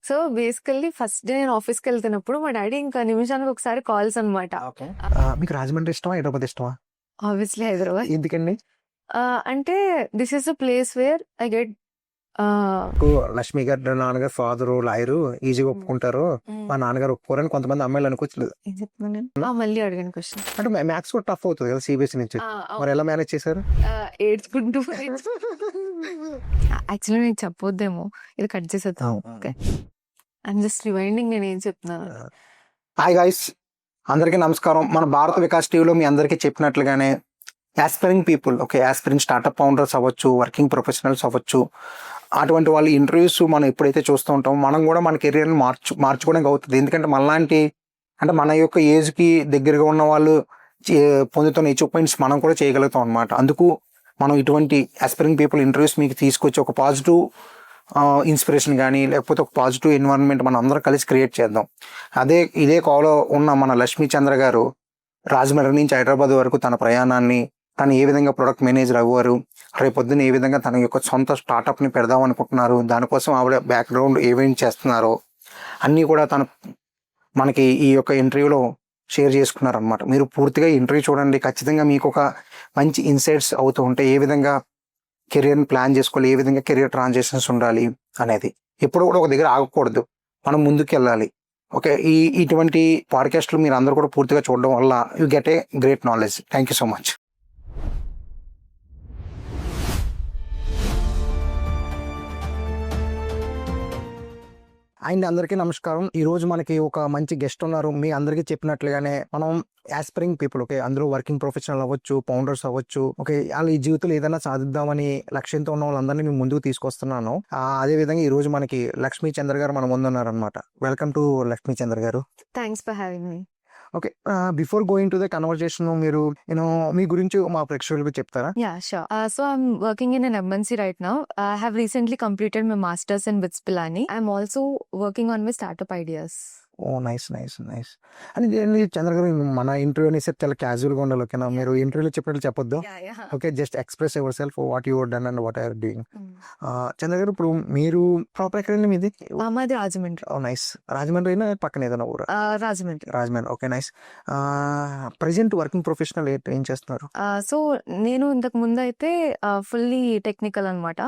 So basically first day నేను ఆఫీస్కి వెళ్తున్నప్పుడు మా డాడీ ఇంకా నిమిషానికి ఒకసారి కాల్స్ అనమాట. ఓకే. మీకు రాజమండ్రి ఇష్టమా, హైదరాబాద్ ఇష్టమా? ఆబ్వియస్లీ హైదరాబాద్. ఎందుకండి? అంటే this is a place where I get Lakshmi గారు నాన్నగారు ఫాదరు లాయరు, ఈజీగా ఒప్పుకుంటారు. మా నాన్నగారు ఒప్పుకోరని కొంతమంది అమ్మాయిలు అనుకోవచ్చు. ఏం చెప్తున్నాను నేను? మళ్ళీ అడిగిన క్వశ్చన్. అంటే మ్యాథ్స్ కూడా టఫ్ అవుతుంది కదా సిబిఎస్ఈ నుంచి. మరి ఎలా మేనేజ్ చేశారు? ఏడ్చుకుంటూ యాక్చువల్లీ నీకు చెప్పొద్దేమో, ఇది కట్ చేసేద్దాం. ఓకే, ఐమ్ జస్ట్ రివైండింగ్ నేను ఏం చెప్తున్నాను. హాయ్ గైస్, అందరికీ నమస్కారం. మన భారత వికాస్ టీవీలో మీ అందరికీ చెప్పినట్లుగానే aspiring people, okay, aspiring startup founders అవ్వచ్చు, వర్కింగ్ ప్రొఫెషనల్స్ అవ్వచ్చు, అటువంటి వాళ్ళ ఇంటర్వ్యూస్ మనం ఎప్పుడైతే చూస్తూ ఉంటామో మనం కూడా మన కెరీర్ని మార్చుకోవడానికి అవుతుంది. ఎందుకంటే మనలాంటి అంటే మన యొక్క ఏజ్కి దగ్గరగా ఉన్న వాళ్ళు పొందుతున్న అచీవ్మెంట్స్ మనం కూడా చేయగలుగుతాం అనమాట. అందుకు మనం ఇటువంటి యాస్పైరింగ్ పీపుల్ ఇంటర్వ్యూస్ మీకు తీసుకొచ్చి ఒక పాజిటివ్ ఇన్స్పిరేషన్ కానీ లేకపోతే ఒక పాజిటివ్ ఎన్వైరన్మెంట్ మనం అందరం కలిసి క్రియేట్ చేద్దాం. ఇదే కాలో ఉన్న మన లక్ష్మీ చంద్ర గారు రాజమండ్రి నుంచి హైదరాబాద్ వరకు తన ప్రయాణాన్ని, తను ఏ విధంగా ప్రొడక్ట్ మేనేజర్ అవ్వారు, రేపొద్దున ఏ విధంగా తన యొక్క సొంత స్టార్టప్ని పెడదాం అనుకుంటున్నారు, దానికోసం ఆవిడ బ్యాక్గ్రౌండ్ ఏమేం చేస్తున్నారో అన్నీ కూడా తను మనకి ఈ యొక్క ఇంటర్వ్యూలో షేర్ చేసుకున్నారనమాట. మీరు పూర్తిగా ఇంటర్వ్యూ చూడండి, ఖచ్చితంగా మీకు ఒక మంచి ఇన్సైట్స్ అవుతూ ఉంటాయి. ఏ విధంగా కెరియర్ని ప్లాన్ చేసుకోవాలి, ఏ విధంగా కెరియర్ ట్రాన్సాక్షన్స్ ఉండాలి అనేది. ఎప్పుడు కూడా ఒక దగ్గర ఆగకూడదు, మనం ముందుకు వెళ్ళాలి. ఓకే, ఇటువంటి పాడ్కాస్ట్లు మీరు అందరూ కూడా పూర్తిగా చూడడం వల్ల you get a great knowledge. Thank you so much. And అందరికీ నమస్కారం. ఈ రోజు మనకి ఒక మంచి గెస్ట్ ఉన్నారు. మీ అందరికీ చెప్పినట్లుగానే మనం యాస్పైరింగ్ పీపుల్, ఓకే, అందరూ వర్కింగ్ ప్రొఫెషనల్ అవ్వచ్చు, ఫౌండర్స్ అవ్వచ్చు, ఓకే, వాళ్ళు ఈ జీవితంలో ఏదైనా సాధిద్దామని లక్ష్యంతో ఉన్న వాళ్ళందరినీ మేము ముందుకు తీసుకొస్తున్నాను. అదే విధంగా ఈ రోజు మనకి లక్ష్మీ చంద్ర గారు మన ముందున్నారు అనమాట. వెల్కమ్ టు లక్ష్మీ చంద్ర గారు. Thanks for having me. Okay, before going to the conversation మీరు మీ గురించి మా ప్రేక్షకులకు చెప్తారా? Yeah, sure. So I'm working in an MNC right now. I have recently completed my master's in BITS Pilani. I'm also working on my startup ideas. Oh nice nice nice. అని చంద్ర గారు, మన interview అనేసి చాలా క్యాజువల్గా ఉండాలి, ఓకేనా? మీరు ఇంటర్వ్యూలో చెప్పినట్లు చెప్పొద్దు. Okay, just express yourself, what you done and what are doing. Chandra గారు, ఇప్పుడు మీరు ప్రాపర్ ఎక్కడండి మీది? మాది రాజమండ్రి. ఓ నైస్. రాజమండ్రి అయినా పక్కన ఏదైనా ఊరు? Rajahmundry. Rajahmundry, okay, nice. Present working professional ఏం చేస్తున్నారు? సో నేను ఇంతకు ముందు అయితే ఫుల్లీ టెక్నికల్ అనమాట.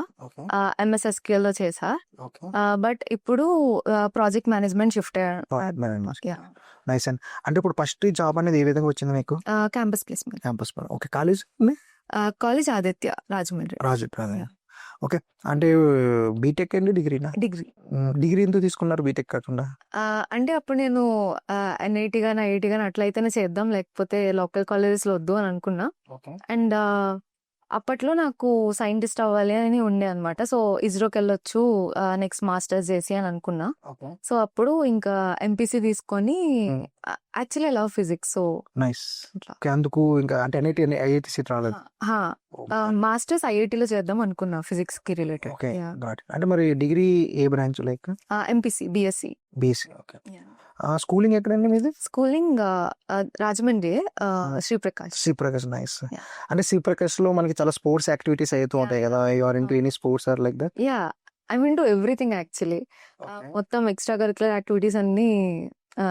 MS SQL లో చేసా. బట్ ఇప్పుడు ప్రాజెక్ట్ మేనేజ్మెంట్ షిఫ్ట్ అయ్యాను. నైస్. అండ్ అంటే ఇప్పుడు ఫస్ట్ జాబ్ అనేది ఏ విధంగా వచ్చింది మీకు? Campus placement. Campus, okay. College Aditya Rajahmundry. Okay. అంటే బీటెక్ అండి, డిగ్రీనా? డిగ్రీ ఎందుకు తీసుకున్నారు బీటెక్ కాకుండా? అంటే అప్పుడు నేను NIT గానీ IIT గానీ అట్లయితేనే చేద్దాం, లేకపోతే లోకల్ కాలేజెస్ లో వద్దు అని అనుకున్నా. అండ్ అప్పట్లో నాకు సైంటిస్ట్ అవ్వాలి అని ఉండే అనమాట. సో ఇస్రోకి వెళ్ళొచ్చు నెక్స్ట్ మాస్టర్స్ చేసి అని అనుకున్నా. సో అప్పుడు ఇంకా MPC తీసుకొని, actually I love physics. So nice. అందుకు ఇంకా అంటే IIT సీట్ రాలేదు. మాస్టర్స్ IIT లో చేద్దాం అనుకున్నా, ఫిజిక్స్ కి రిలేటెడ్. ఓకే, అంటే మరి డిగ్రీ ఏ branch? Like MPC BSc. Okay. Schooling ఎక్కడండి మీది? స్కూలింగ్ రాజమండ్రి, శ్రీప్రకాష్. నైస్. అంటే శ్రీప్రకాష్ లో మనకి చాలా స్పోర్ట్స్ యాక్టివిటీస్ అవుతూ ఉంటాయి కదా. You are into any sports or like that? Yeah, I mean to everything actually. మొత్తం ఎక్స్ట్రా కరికులర్ యాక్టివిటీస్ అన్ని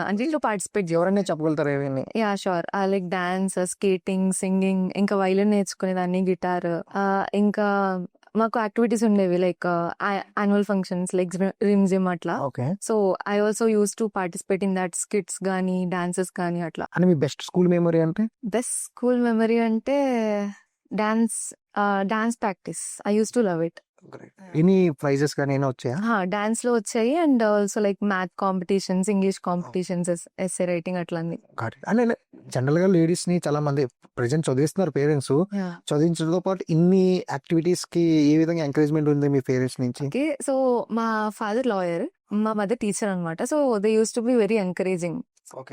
అంటే పార్టిసిపేట్. ఎవరైనా చెప్పగలుగుతారు ఏమైనా? Yeah, sure. Like dance, skating, singing, ఇంకా వైలిన్ నేర్చుకునేదాన్ని, గిటార్. ఇంకా మాకు యాక్టివిటీస్ ఉండేవి like annual functions like gym అట్లా. So I also use to participate in that, skits గానీ డాన్సెస్ గానీ అట్లా. అని మీ బెస్ట్ స్కూల్ మెమరీ అంటే? బెస్ట్ స్కూల్ మెమరీ అంటే dance practice. I use to love it. Any prizes కానీ ఏమైనా వచ్చాయా? డాన్స్ లో వచ్చాయి. And also like math competitions, English competitions, essay writing అట్లా. అంటే జనరల్ గా లేడీస్ ని చాలా మంది ప్రెజెంట్ చదివిస్తున్నారు పేరెంట్స్. చదివించడంతో పాటు ఇన్ని యాక్టివిటీస్ కి ఏ విధంగా ఎంకరేజ్మెంట్ ఉంది మీ పేరెంట్స్ నుంచి? సో మా ఫాదర్ లాయర్, మా మదర్ టీచర్ అనమాట. So they use to be very encouraging.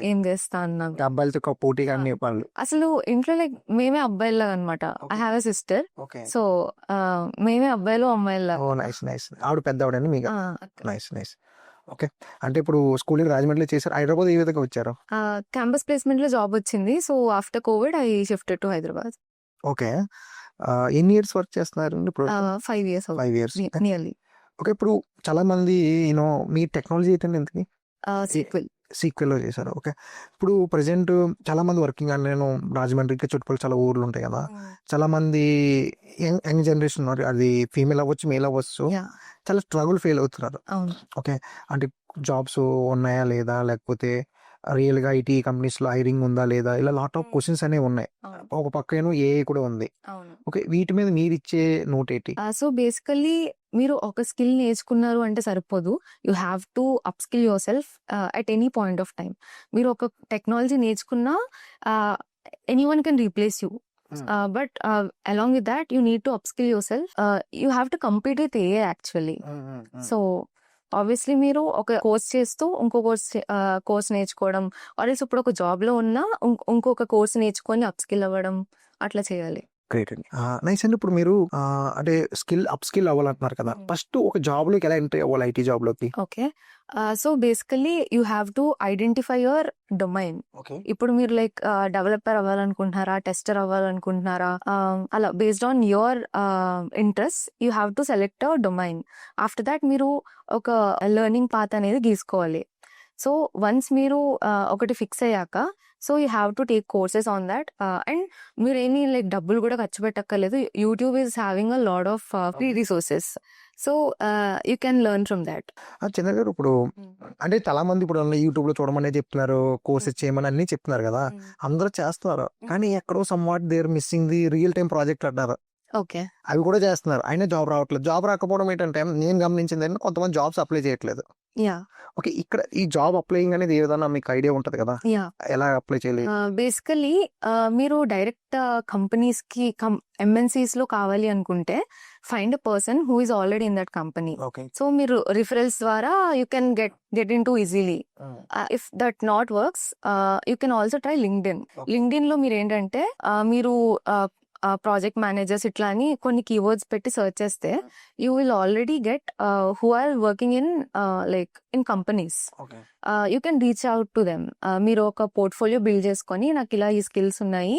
ఏం చేస్తా అన్నా అబ్బాయిలతో పోటీ కానీ వాళ్ళు అసలు ఇంట్లో లైక్ మేమే అబ్బాయిలా అనమాట. I have a sister. So మేమే అబ్బాయిలు అమ్మాయిలా. ఆవిడ పెద్ద ఆవిడని మీకు? నైస్. ఓకే, అంటే ఇప్పుడు స్కూలింగ్ రాజమండ్రిలో చేశారు. హైదరాబాద్ ఏ విధంగా వచ్చారు? క్యాంపస్ ప్లేస్మెంట్ లో జాబ్ వచ్చింది. So after Covid I shifted to Hyderabad. Okay, ఎన్ని ఇయర్స్ వర్క్ చేస్తున్నారు? 5 years. 5 years nearly. ఓకే. ఇప్పుడు చాలా మంది మీ టెక్నాలజీ ఏంటండి ఇంతకి? సీక్వెల్. సీక్వెల్‌లో చేశారు. ఓకే. ఇప్పుడు ప్రెజెంట్ చాలా మంది వర్కింగ్ నేను రాజమండ్రికి చుట్టుపక్కల చాలా ఊర్లు ఉంటాయి కదా! చాలా మంది యంగ్ జనరేషన్ ఉన్నారు. అది ఫీమేల్ అవ్వచ్చు, మేల్ అవ్వచ్చు. యాహ్! చాలా స్ట్రగుల్ ఫీల్ అవుతున్నారు. అవును. ఓకే. అంటే జాబ్స్ ఉన్నాయా లేదా? లేకపోతే రియల్‌గా ఐటీ కంపెనీస్‌లో హైరింగ్ ఉందా లేదా? ఇలా లాట్ ఆఫ్ క్వెషన్స్ అనేవి ఉన్నాయి. అవును. ఒక పక్కేమో ఏఐ కూడా ఉంది. అవును. ఓకే. వీటి మీద మీరిచ్చే నోటేంటి? సో, బేసికల్లీ మీరు ఒక స్కిల్ నేర్చుకున్నారు అంటే సరిపోదు. You have to up skill your self at any point of time. మీరు ఒక టెక్నాలజీ నేర్చుకున్నా anyone can replace you. But along with that you need to up skill your self. You have to compete with AI actually. So, obviously మీరు ఒక course చేస్తూ ఇంకో course నేర్చుకోవడం, or else ఇప్పుడు ఒక జాబ్‌లో ఉన్నా ఇంకొక కోర్స్ నేర్చుకొని అప్ స్కిల్ అవ్వడం అట్లా చేయాలి. గ్రేట్ అండి. నైస్ అండి. ఇప్పుడు మీరు అంటే అప్ స్కిల్ అవ్వాలంటున్నారు కదా! ఫస్ట్ ఒక జాబ్‌లోకి ఎలా ఎంట్రీ అవ్వాలి ఐటీ జాబ్‌లోకి? Okay. So, basically you have to identify your domain. Okay. ఇప్పుడు మీరు డెవలపర్ అవ్వాలనుకుంటున్నారా? టెస్టర్ అవ్వాలనుకుంటున్నారా? అలా based on your interest you have to select a domain. After that మీరు ఒక లెర్నింగ్ పాత్ అనేది గీసుకోవాలి. సో, వన్స్ మీరు ఒకటి ఫిక్స్ అయ్యాక so, you have to take courses on that. And మీరేమి డబ్బులు కూడా ఖర్చు పెట్టక్కర్లేదు. YouTube is having a lot of free resources. So, you can learn from that. Chandra గారు ఇప్పుడు అంటే చాలా మంది ఇప్పుడు యూట్యూబ్‌లో చూడమనే చెప్తున్నారు. కోర్సెస్ చేయమని అన్నీ చెప్తున్నారు కదా! అందరూ చేస్తున్నారు. కానీ ఎక్కడో somewhat they are missing the real time project అంటారు. ఓకే. అవి కూడా చేస్తున్నారు. అయినా జాబ్ రావట్లేదు. జాబ్ రాకపోవడం ఏంటంటే నేను గమనించింది ఏంటంటే కొంతమంది జాబ్స్ అప్లై చేయట్లేదు. యాహ్! ఓకే. ఇక్కడ ఈ జాబ్ అప్లయింగ్ అనేది ఏదైనా మీకు ఐడియా ఉంటది కదా! యాహ్! ఎలా అప్లై చేయాలి? బేసికల్లీ మీరు డైరెక్ట్ కంపెనీస్‌కి ఎంఎన్‌సీస్‌లో కావాలి అనుకుంటే find a person who is already in that company. Okay. So, మీరు రిఫరల్స్ ద్వారా you can get into easily. If that not works you can also try LinkedIn. లింక్డ్ఇన్‌లో మీరేంటంటే మీరు ప్రాజెక్ట్ మేనేజర్స్ ఇట్లా అని కొన్ని కీవర్డ్స్ పెట్టి సెర్చ్ చేస్తే you will already get who are working in companies. Okay. You can reach out to them. మీరు ఒక పోర్ట్ఫోలియో బిల్డ్ చేసుకొని నాకు ఇలా ఈ స్కిల్స్ ఉన్నాయి,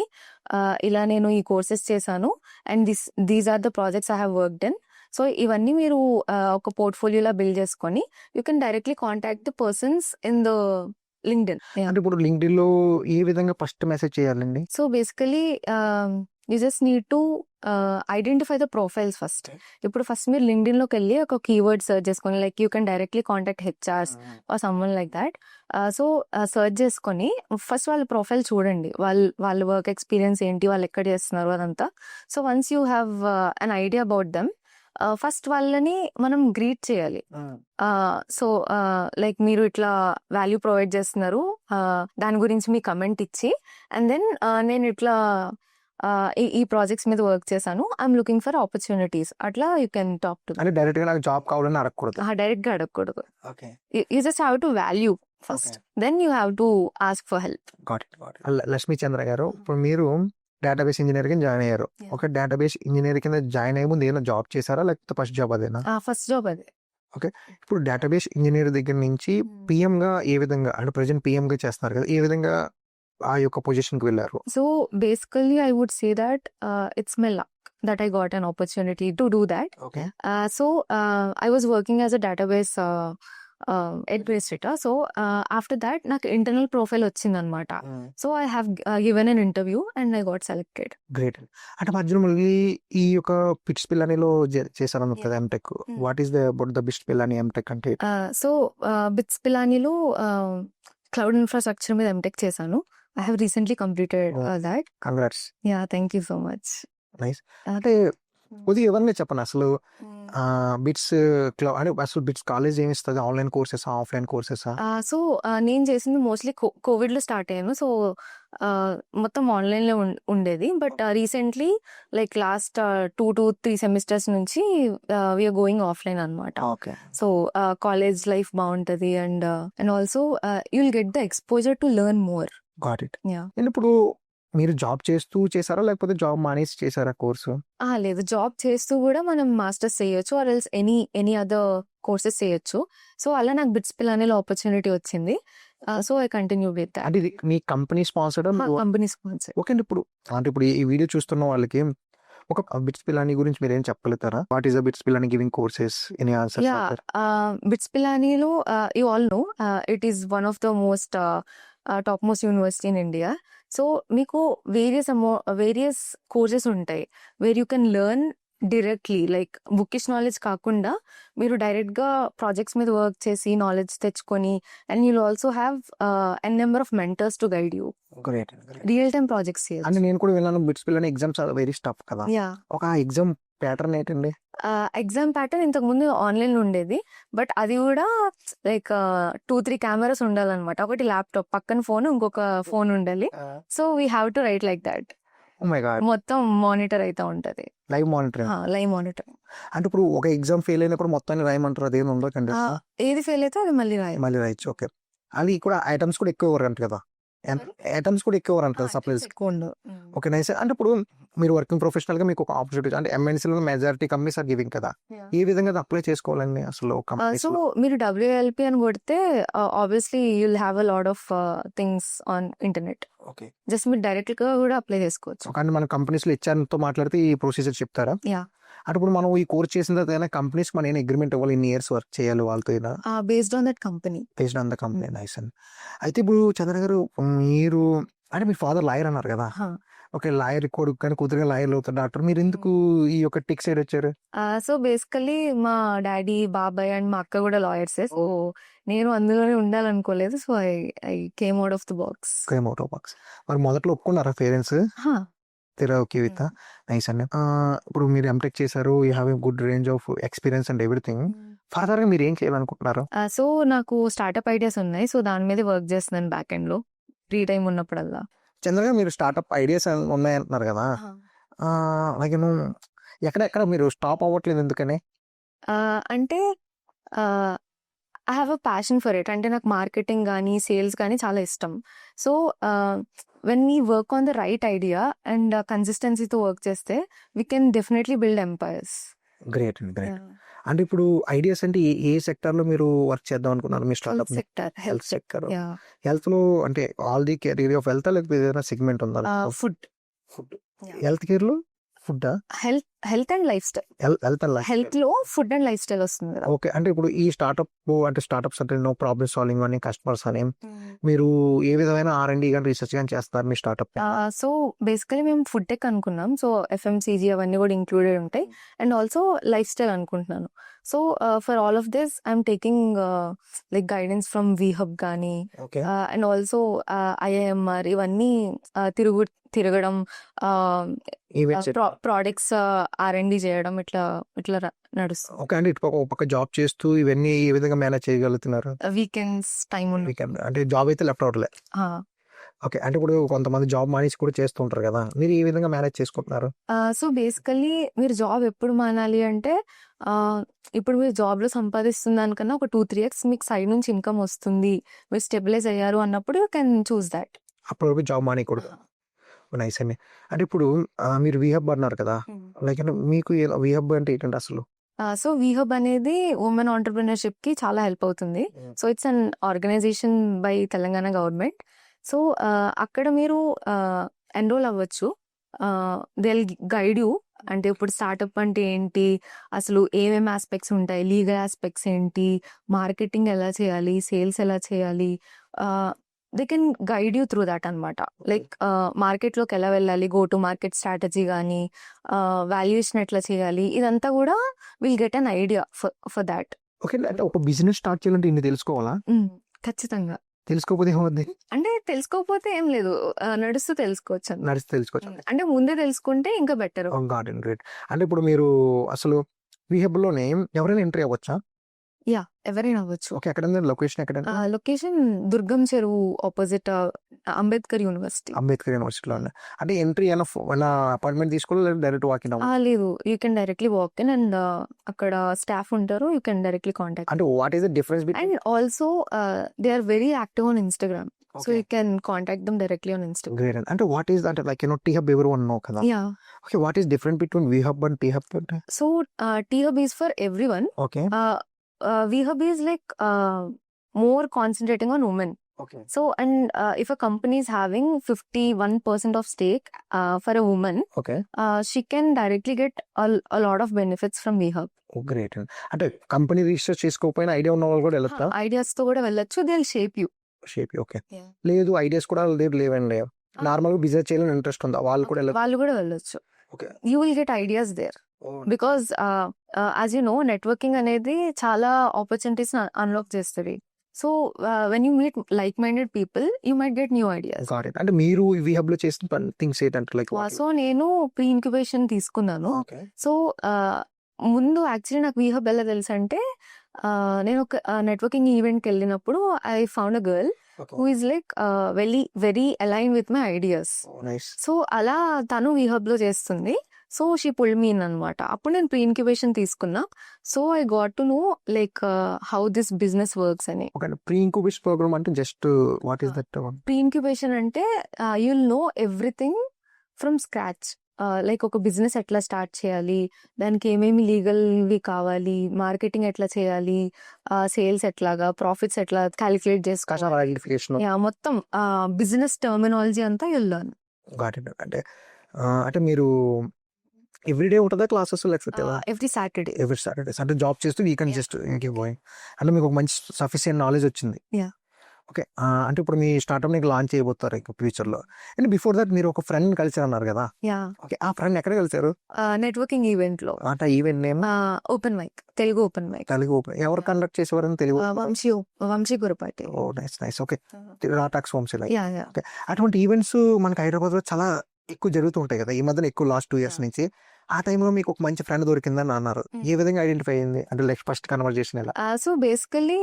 ఇలా నేను ఈ కోర్సెస్ చేశాను and these are the projects I have worked in. So, ఇవన్నీ మీరు ఒక పోర్ట్ఫోలియోలా బిల్డ్ చేసుకొని you can directly contact the persons in the LinkedIn. అంటే ఇప్పుడు లింక్డ్ఇన్‌లో ఏ విధంగా ఫస్ట్ మెసేజ్ చేయాలండి? So, basically you just need to identify the profiles first. ఇప్పుడు ఫస్ట్ మీరు లింక్డ్ఇన్‌లోకి వెళ్ళి ఒక కీవర్డ్ సెర్చ్ చేసుకొని you can directly contact HRs or someone like that. So, search చేసుకొని ఫస్ట్ వాళ్ళ ప్రొఫైల్ చూడండి. వాళ్ళ వర్క్ ఎక్స్పీరియన్స్ ఏంటి, వాళ్ళు ఎక్కడ చేస్తున్నారు అదంతా. So, once you have an idea about them first వాళ్ళని మనం గ్రీట్ చేయాలి. సో, మీరు ఇట్లా వాల్యూ ప్రొవైడ్ చేస్తున్నారు, దాని గురించి మీ కమెంట్ ఇచ్చి అండ్ దెన్ నేను ఇట్లా ఈ ప్రాజెక్ట్స్ మీద వర్క్ చేశాను, ఐఎమ్ లుకింగ్ ఫర్ ఆపర్చునిటీస్, అట్లా యూ కెన్ టాక్ టు. అంటే డైరెక్ట్‌గా నాకు జాబ్ కావాలని అడగకూడదు. డైరెక్ట్ గా అడగకూడదు. ఓకే. You just have to value first, then you have to ask for help. Got it. Lakshmi Chandra గారు, ఇప్పుడు మీరు డేటాబేస్ ఇంజినీర్ కింద జాయిన్ అయ్యారు. Yeah. ఓకే. డేటాబేస్ ఇంజినీర్ కింద జాయిన్ అయ్యే ముందు ఏదైనా జాబ్ చేశారా? లేకపోతే ఫస్ట్ జాబ్ అదేనా? ఫస్ట్ జాబ్ అదే. ఇప్పుడు డేటాబేస్ ఇంజినీర్ దగ్గర నుంచి పీఎంగా ఏ విధంగా అంటే ప్రెజెంట్ పీఎంగా చేస్తున్నారు కదా! ఏ విధంగా ఆ యొక్క పొజిషన్‌కి వెళ్లారు? So basically, I would say that it's my luck that I got an opportunity to do that. Okay. So I was working as a database administrator. So after that, నాకు internal profile వచ్చిందనమాట. So I have given an interview and I got selected. Great. అంటే మధ్యలో మళ్ళీ ఈ యొక్క బిట్స్ పిల్లనిలో చేశారన్నారు కదా MTech. What is about the BITS Pilani MTech అంటే? సో బిట్స్ పిలానీలో క్లౌడ్ ఇన్ఫ్రాస్ట్రక్చర్ మీద ఎంటెక్ చేశాను. I have recently completed that. Congrats. Yeah, thank you so much. Nice. అంటే కొద్దిగా ఎవరిని చెప్పండి అసలు బిట్స్ అంటే అసలు బిట్స్ కాలేజ్ ఏమి ఇస్తుంది? ఆన్లైన్ కోర్సెస్, ఆఫ్లైన్ కోర్సెసా? సో నేను చేసింది మోస్ట్లీ కోవిడ్లో స్టార్ట్ అయ్యాను. సో మొత్తం ఆన్లైన్లో ఉండేది. But recently last 2 to 3 semesters నుంచి వీఆర్ గోయింగ్ ఆఫ్లైన్ అనమాట. ఓకే. సో కాలేజ్ లైఫ్ బాగుంటుంది and also you will get the exposure to learn more. Got it. Yeah. ఇప్పుడు మీరు జాబ్ చేస్తూ చేశారా? లేకపోతే జాబ్ మానేసి చేశారా కోర్సు? లేదు, జాబ్ చేస్తూ కూడా మనం మాస్టర్స్ చేయొచ్చు or else any other courses చేయొచ్చు. సో అలా నాకు బిట్స్ పిలానీలో ఆపర్చునిటీ వచ్చింది. So I continue with that. అంటే ఇది మీ company sponsored? Company sponsor. Okay అండి. ఇప్పుడు ఈ వీడియో చూస్తున్న వాళ్ళకి ఒక బిట్స్ పిలానీ గురించి మీరేం చెప్పగలుగుతారా? What is the BITS Pilani giving courses? Any answers yeah are there? BITS పిలానీలో you all know it is one of the most top most university in India. So మీకు వేరియస్ కోర్సెస్ ఉంటాయి where you can learn directly, like bookish knowledge కాకుండా మీరు direct గా projects మీద work చేసి knowledge తెచ్చుకొని, and you'll also have N number of mentors to guide you. Great. Real time projects అంటే చేయొచ్చు. నేను కూడా విన్నాను BITS Pilani exams are very tough కదా. యా ఒక ఎగ్జామ్ ప్యాటర్న్ ఏంటండి? ఎగ్జామ్ ప్యాటర్న్ ఇంతకు ముందు ఆన్లైన్ లో ఉండేది, బట్ అది కూడా లైక్ 2-3 కెమెరాస్ ఉండాలన్నమాట. ఒకటి ల్యాప్టాప్, పక్కన ఫోన్, ఇంకొక ఫోన్ ఉండాలి. So we have to write like that. Oh my god. మొత్తం మానిటర్ అయితే ఉంటది, లైవ్ మానిటరింగ్. Live monitor. అంటే ఇప్పుడు ఒక ఎగ్జామ్ ఫెయిల్ అయినప్పుడు మొత్తాన్ని రాయమంటారు, అదేమి ఉండదు కండిషన్? ఏది ఫెయిల్ అయితే అది మళ్ళీ రాయాలి. మళ్ళీ రాయొచ్చు. ఓకే. అది కూడా ఐటమ్స్ కూడా ఎక్కువ ఇవ్వరంట కదా. ఐటమ్స్ కూడా ఎక్కువ ఇవ్వరంట కదా సప్లైస్. ఎక్కువ ఉండవు. Okay, nice. అంటే ఇప్పుడు మీరు వర్కింగ్ ప్రొఫెషనల్ గా మీకు ఒక ఆపర్చునిటీ, అంటే ఎంఎన్సీలో మెజారిటీ కంపెనీస్ ఆర్ గివింగ్ కదా, ఏ విధంగా అప్లై చేసుకోవాలండి అసలు కంపెనీస్ సో లో? మీరు WLP అని కొడితే obviously you'll have a lot of things on internet. Okay. Just మీరు డైరెక్ట్ గా కూడా అప్లై చేసుకోవచ్చు. కానీ మన కంపెనీస్ లో HR తో మాట్లాడితే ఈ ప్రొసీజర్ చెప్తారా? యా అంటే ఇప్పుడు మనం ఈ కోర్స్ చేసిన తర్వాత కంపెనీస్ మన అగ్రిమెంట్ ఇవ్వాలి, ఇన్ని ఇయర్స్ వర్క్ చేయాలి వాళ్ళతో, based on that company. Based on the company. Nice అండి. అయితే ఇప్పుడు చంద్ర గారు, మీరు అంటే మీ ఫాదర్ లాయర్ అన్నారు కదా. ఓకే, లాయర్ కొడుకు కానీ కూతురుగా లాయర్ అవుతారు డాక్టర్. మీరు ఎందుకు ఈ యొక్క టిక్ సైడ్ వచ్చారు? సో బేసికలీ మా డాడీ, బాబాయ్ అండ్ మా అక్క కూడా లాయర్సే. సో నేను అందులోనే ఉండాలనుకోలేదు. So I came out of the box. మరి మొదట్లో ఒప్పుకున్నారా పేరెంట్స్? ఓకే విత్ నైస్ అండి. ఇప్పుడు మీరు ఎంటెక్ చేశారు, you have a good range of experience and everything. Further గా మీరు ఏం చేయాలనుకుంటున్నారు? సో నాకు స్టార్ట్అప్ ఐడియాస్ ఉన్నాయి. సో దాని మీద వర్క్ చేస్తున్నాను బ్యాక్ ఎండ్ లో ఫ్రీ టైం ఉన్నప్పుడల్లా. చంద్ర గారు, మీరు స్టార్ట్అప్ ఐడియాస్ ఉన్నాయంటున్నారు కదా, అలాగే ఎక్కడెక్కడ మీరు స్టాప్ అవ్వట్లేదు ఎందుకని? అంటే I have a passion for it. అంటే నాకు మార్కెటింగ్ కానీ సేల్స్ కానీ చాలా ఇష్టం. So when we work on the right idea and కన్సిస్టెన్సీతో వర్క్ చేస్తే we can definitely build empires. Great అండి, గ్రేట్. అంటే ఇప్పుడు ఐడియాస్ అంటే ఏ సెక్టర్ లో మీరు వర్క్ చేద్దాం అనుకున్నారు మీ startup? Sector, health sector. Health లో అంటే all the care of health, లేకపోతే ఏదైనా సెగ్మెంట్ ఉందా? ఫుడ్. హెల్త్ కేర్ లో food, health and life style. Health లో ఫుడ్ అండ్ లైఫ్ స్టైల్ వస్తుంది కదా. ఓకే. అంటే ఇప్పుడు ఈ స్టార్ట్అప్స్ అంటే నో ప్రాబ్లమ్ సాల్వింగ్ అని కస్టమర్స్ అని మీరు ఏ విధమైన R&D కానీ రీసెర్చ్ కానీ చేస్తారు మీ స్టార్ట్అప్? సో బేసికలీ మేము ఫుడ్ టెక్ అనుకున్నాం. సో FMCG అవన్నీ కూడా ఇంక్లూడెడ్ ఉంటాయి. అండ్ ఆల్సో లైఫ్ స్టైల్ అనుకుంటున్నాను. So for all of this I'm taking like guidance from VHub కానీ, అండ్ ఆల్సో IIMR, ఇవన్నీ తిరగడం, ప్రోడక్ట్స్ R&D చేయడం, ఇట్లా నడుస్తుంది. ఓకే. అంటే ఇటు పక్క జాబ్ చేస్తూ ఇవన్నీ ఏ విధంగా మేనేజ్ చేయగలుగుతున్నారు? వీకెండ్స్ టైం అంటే జాబ్ అయితే లెఫ్ట్ అవ్వట్లే. ఓకే. అంటే ఇప్పుడు కొంతమంది జాబ్ మానేసి కూడా చేస్తూ ఉంటారు కదా, మీరు ఏ విధంగా మేనేజ్ చేసుకుంటున్నారు? సో బేసికల్లీ మీరు జాబ్ ఎప్పుడు మానాలి అంటే, ఇప్పుడు మీరు జాబ్ లో సంపాదిస్తున్న దానికన్నా ఒక 2-3x మీకు సైడ్ నుంచి ఇన్కమ్ వస్తుంది, మీరు స్టెబిలైజ్ అయ్యారు అన్నప్పుడు యూ కెన్ చూస్ దాట్. అప్పుడు జాబ్ మానేయకూడదు. నైస్ అండి. అంటే ఇప్పుడు మీరు VHub అన్నారు కదా, లైక్ మీకు VHub అంటే ఏంటంటే అసలు? సో VHub అనేది ఉమెన్ ఆంటర్‌ప్రెన్యూర్‌షిప్ కి చాలా హెల్ప్ అవుతుంది. So it's an organization by Telangana government. So అక్కడ మీరు ఎన్రోల్ అవ్వచ్చు. They will guide you. అంటే ఇప్పుడు స్టార్ట్అప్ అంటే ఏంటి, అసలు ఏమేమి ఆస్పెక్ట్స్ ఉంటాయి, లీగల్ ఆస్పెక్ట్స్ ఏంటి, మార్కెటింగ్ ఎలా చేయాలి, సేల్స్ ఎలా చేయాలి, they can guide you through that అనమాట. లైక్ మార్కెట్లోకి ఎలా వెళ్ళాలి, గో టు మార్కెట్ స్ట్రాటజీ కానీ, వాల్యుయేషన్ ఎట్లా చేయాలి, ఇదంతా కూడా will get an idea for that. Okay. అంటే ఒక బిజినెస్ స్టార్ట్ చేయాలంటే ఇన్ని తెలుసుకోవాలా? ఖచ్చితంగా. తెలుసుకోకపోతే ఏమవుద్ది? అంటే తెలుసుకోకపోతే ఏం లేదు, నడుస్తూ తెలుసుకోవచ్చు. అంటే ముందే తెలుసుకుంటే ఇంకా బెటర్. గ్రేట్. అంటే ఇప్పుడు మీరు అసలు VHub లోనే ఎవరైనా ఎంట్రీ అవ్వచ్చా? యా, ఎవరైనా అవ్వచ్చు. ఓకే. ఎక్కడ లొకేషన్ ఎక్కడ? లొకేషన్ దుర్గం చెరువు ఆపోజిట్ అంబేద్కర్ యూనివర్సిటీలో. అంటే ఎంట్రీ ఏమైనా అపాయింట్మెంట్ తీసుకోవాలి లేదా డైరెక్ట్ వాకిన్? లేదు, you can directly walk in and అక్కడ స్టాఫ్ ఉంటారు, యూ కెన్ డైరెక్ట్లీ కాంటాక్ట్. అంటే what is the difference between? And also they are very active on Instagram. So you can contact them directly on Instagram. Great. And what is that, like, T-Hub everyone know kada? Yeah. Okay, what is different between VHub and T-Hub? So T-Hub is for everyone. Okay. VHub is like more concentrating on women. Okay. So and if a company is having 51% of stake for a woman, okay. she can directly get a lot of benefits from VHub. Great అండి. అంటే company register చేసుకోకపోయినా idea ఉన్న వాళ్ళు కూడా వెళ్ళొచ్చా? Ideas తో కూడా వెళ్ళొచ్చు, they will shape you. Shape okay. లేదు ఐడియాస్ కూడా వాళ్ళ దగ్గర లేవండి, నార్మల్ గా బిజినెస్ చేయాలని ఇంట్రెస్ట్ ఉందా, వాళ్ళు కూడా వెళ్ళొచ్చు. వాళ్ళు కూడా వెళ్ళొచ్చు. Okay. You will get ideas there because as you know networking అనేది చాలా ఆపర్చునిటీస్ అన్లాక్ చేస్తుంది. So when you meet like minded people you might get new ideas. అంటే మీరు VHub లో చేసిన థింగ్స్ ఏంటంటే లైక్ సో నేను ప్రీ ఇంక్యుబేషన్ తీసుకున్నాను. ఓకే. సో ముందు యాక్చువల్లీ నాకు VHub ఎలా తెలుసు అంటే నేను ఒక నెట్వర్కింగ్ ఈవెంట్కి వెళ్ళినప్పుడు I found a girl who is like very align with my ideas. Nice. So అలా తను VHub లో చేస్తుంది. సో షీ పుల్డ్ మీ ఇన్ అనమాట. అప్పుడు నేను ప్రీ ఇంక్యుబేషన్ తీసుకున్నా. So I got to know like how this business works అని. ఓకే. ప్రీ ఇంక్యుబేషన్ ప్రోగ్రామ్ అంటే just what is that? Pre incubation అంటే you will know everything from scratch. Like ఒక business ఎట్లా start చేయాలి, దానికి ఏమేమి లీగల్వి కావాలి, మార్కెటింగ్ ఎట్లా చేయాలి, సేల్స్ ఎట్లాగా, ప్రాఫిట్స్ ఎట్లా క్యాలిక్యులేట్ చేసుకోవాలి, మొత్తం బిజినెస్ టర్మినాలజీ అంతా వెళ్ళాను. అంటే మీరు ఎవ్రీడే ఉంటుందా క్లాసెస్ లేకపోతే ఎవ్రీ సాటర్డే అంటే జాబ్ చేస్తూ వీకెండ్ జస్ట్ గోయింగ్ అంటే మీకు ఒక మంచి సఫిషియెంట్ నాలెడ్జ్ వచ్చింది. ఓకే. అంటే ఇప్పుడు మీ స్టార్ట్అప్ నీకు లాంచ్ చేయబోతారు ఫ్యూచర్ లో. అండ్ బిఫోర్ దట్ మీరు ఒక ఫ్రెండ్ కలిసారు అన్నారు కదా. ఓకే. ఆ ఫ్రెండ్ ఎక్కడ కలిసారు? నెట్వర్కింగ్ ఈవెంట్ లో. అంటే event name open mic, Telugu open mic. Telugu open ఎవరు కండక్ట్ చేసేవారు? Telugu Vamsi Gurapati. Oh nice nice. Okay. రాటాక్స్ వంశీ. ఓకే. అటువంటి ఈవెంట్స్ మనకి హైదరాబాద్ లో చాలా ఎక్కువ జరుగుతూ ఉంటాయి కదా ఈ మధ్యన, ఎక్కువ లాస్ట్ 2 years నుంచి. ఆ టైంలో మీకు ఒక మంచి ఫ్రెండ్ దొరికిందని అన్నారు. ఏ విధంగా ఐడెంటిఫై అయింది? అంటే లైక్ ఫస్ట్ కన్వర్జేషన్ ఎలా? సో బేసికల్లీ